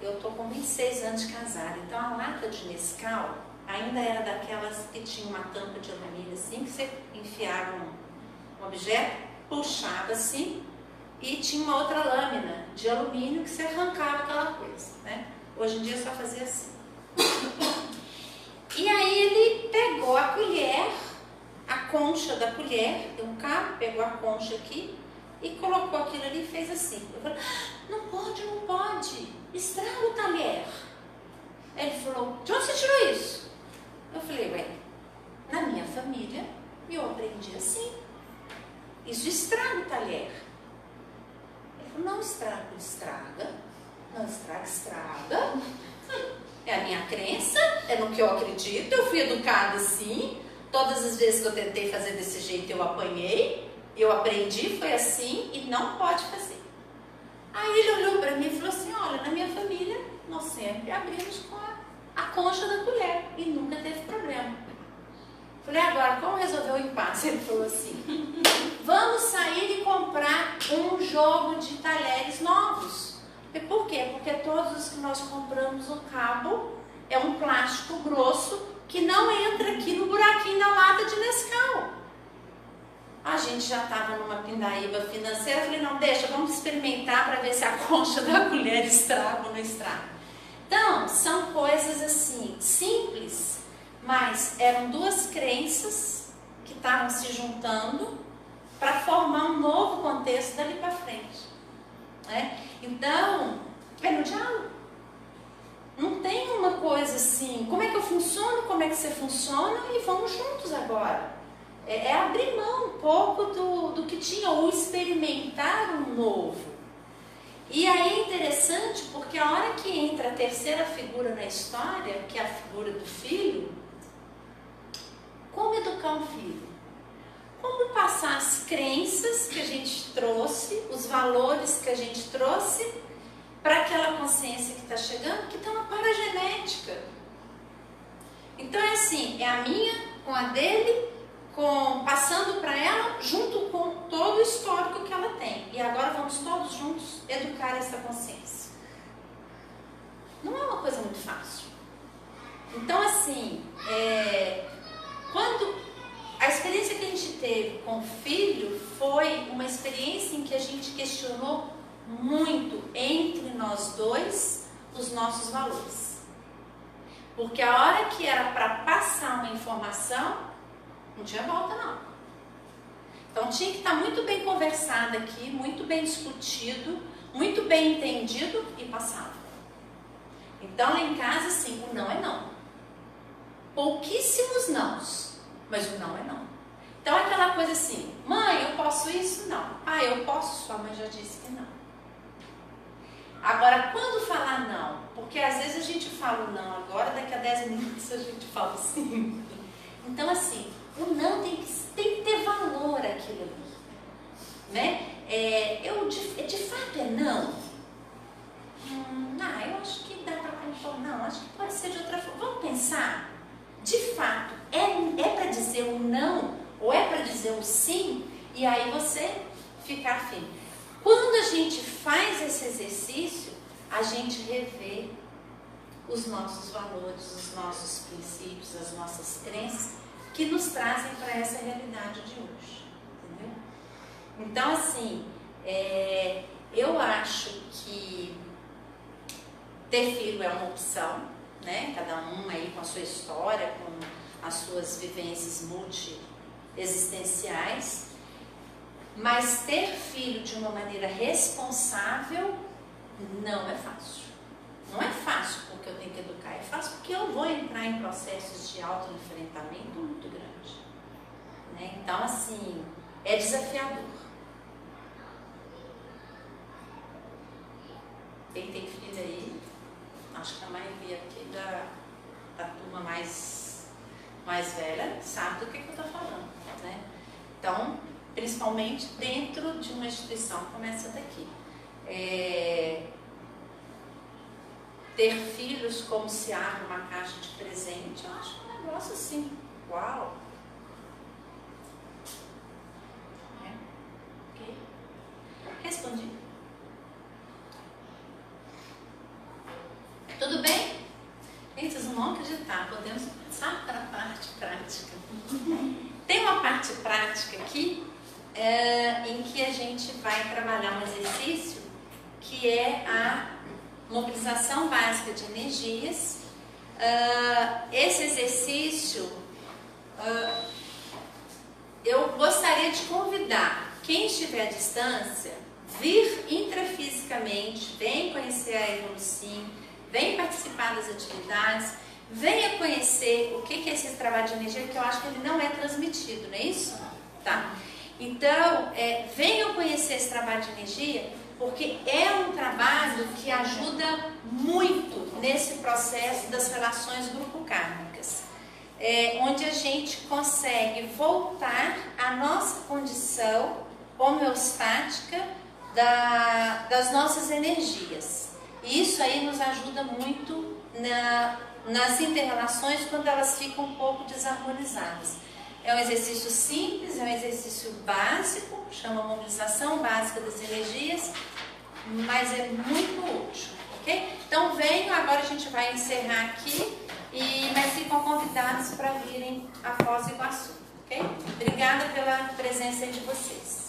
eu tô com 26 anos de casada, então a lata de Nescau ainda era daquelas que tinha uma tampa de alumínio assim, que você enfiava um objeto, puxava assim, e tinha uma outra lâmina de alumínio que você arrancava aquela coisa, né? Hoje em dia só fazia assim. E aí ele pegou a colher, a concha da colher, deu um cabo, pegou a concha aqui e colocou aquilo ali e fez assim. Eu falei, não pode, estraga o talher. Ele falou, de onde você tirou isso? Eu falei, ué, na minha família eu aprendi assim, isso estraga o talher. Ele falou, não estraga, não estraga. É a minha crença, é no que eu acredito, eu fui educada assim, todas as vezes que eu tentei fazer desse jeito eu apanhei, eu aprendi, foi assim e não pode fazer. Aí ele olhou para mim e falou assim, olha, na minha família nós sempre abrimos com a concha da colher e nunca teve problema. Falei, agora, como resolver o impasse? Ele falou assim, vamos sair e comprar um jogo de talheres novos. E por quê? Porque todos os que nós compramos, o cabo é um plástico grosso que não entra aqui no buraquinho da lata de Nescau. A gente já estava numa pindaíba financeira, falei, não, deixa, vamos experimentar para ver se a concha da colher estraga ou não estraga. Então, são coisas assim, simples, mas eram duas crenças que estavam se juntando para formar um novo contexto dali para frente. Né? Então, é no diálogo. Não tem uma coisa assim, como é que eu funciono, como é que você funciona e vamos juntos agora. É abrir mão um pouco do que tinha, ou experimentar um novo. E aí é interessante porque a hora que entra a terceira figura na história, que é a figura do filho, como educar um filho? Como passar as crenças que a gente trouxe, os valores que a gente trouxe, para aquela consciência que está chegando, que está uma paragenética. Então é assim, é a minha com a dele, passando para ela, junto com todo o histórico que ela tem. E agora vamos todos juntos educar essa consciência. Não é uma coisa muito fácil. Então assim, quando a experiência que a gente teve com o filho foi uma experiência em que a gente questionou muito entre nós dois os nossos valores. Porque a hora que era para passar uma informação, não tinha volta não. Então tinha que estar muito bem conversado aqui, muito bem discutido, muito bem entendido e passado. Então lá em casa, assim, o não é não. Pouquíssimos nãos, mas o não é não. Então aquela coisa assim, mãe, eu posso isso? Não. Ah, eu posso? Sua mãe já disse que não. Agora, quando falar não? Porque às vezes a gente fala o não agora, daqui a 10 minutos a gente fala sim. Então assim, o não tem que ter valor aquilo ali. Né? De fato é não? Eu acho que dá para contornar. Não, acho que pode ser de outra forma. Vamos pensar? De fato, é para dizer um não ou é para dizer um sim? E aí você fica afim. Quando a gente faz esse exercício, a gente revê os nossos valores, os nossos princípios, as nossas crenças que nos trazem para essa realidade de hoje. Entendeu? Então, assim, eu acho que ter filho é uma opção, né? Cada um aí com a sua história, com as suas vivências multi-existenciais. Mas ter filho de uma maneira responsável não é fácil. Não é fácil, que eu vou entrar em processos de autoenfrentamento muito grande, né? Então, assim, é desafiador. Quem tem filho aí, acho que a maioria aqui da turma mais velha sabe do que eu estou falando, né? Então, principalmente dentro de uma instituição como essa daqui. Ter filhos como se abre uma caixa de presente, eu acho um negócio assim, uau! Ok? Respondi. Tudo bem? Gente, vocês não vão acreditar, podemos passar para a parte prática. Tem uma parte prática aqui em que a gente vai trabalhar um exercício que é a mobilização básica de energias. Esse exercício, eu gostaria de convidar quem estiver à distância, vir intrafisicamente, vem conhecer a Evolucim, vem participar das atividades, venha conhecer o que é esse trabalho de energia, que eu acho que ele não é transmitido, não é isso? Tá. Então, venham conhecer esse trabalho de energia, porque é um trabalho que ajuda muito nesse processo das relações grupo-kármicas, onde a gente consegue voltar à nossa condição homeostática das nossas energias. E isso aí nos ajuda muito nas inter-relações quando elas ficam um pouco desarmonizadas. É um exercício simples, é um exercício básico, chama mobilização básica das energias, mas é muito útil, ok? Então venham, agora a gente vai encerrar aqui, mas ficam convidados para virem a Foz do Iguaçu, ok? Obrigada pela presença de vocês.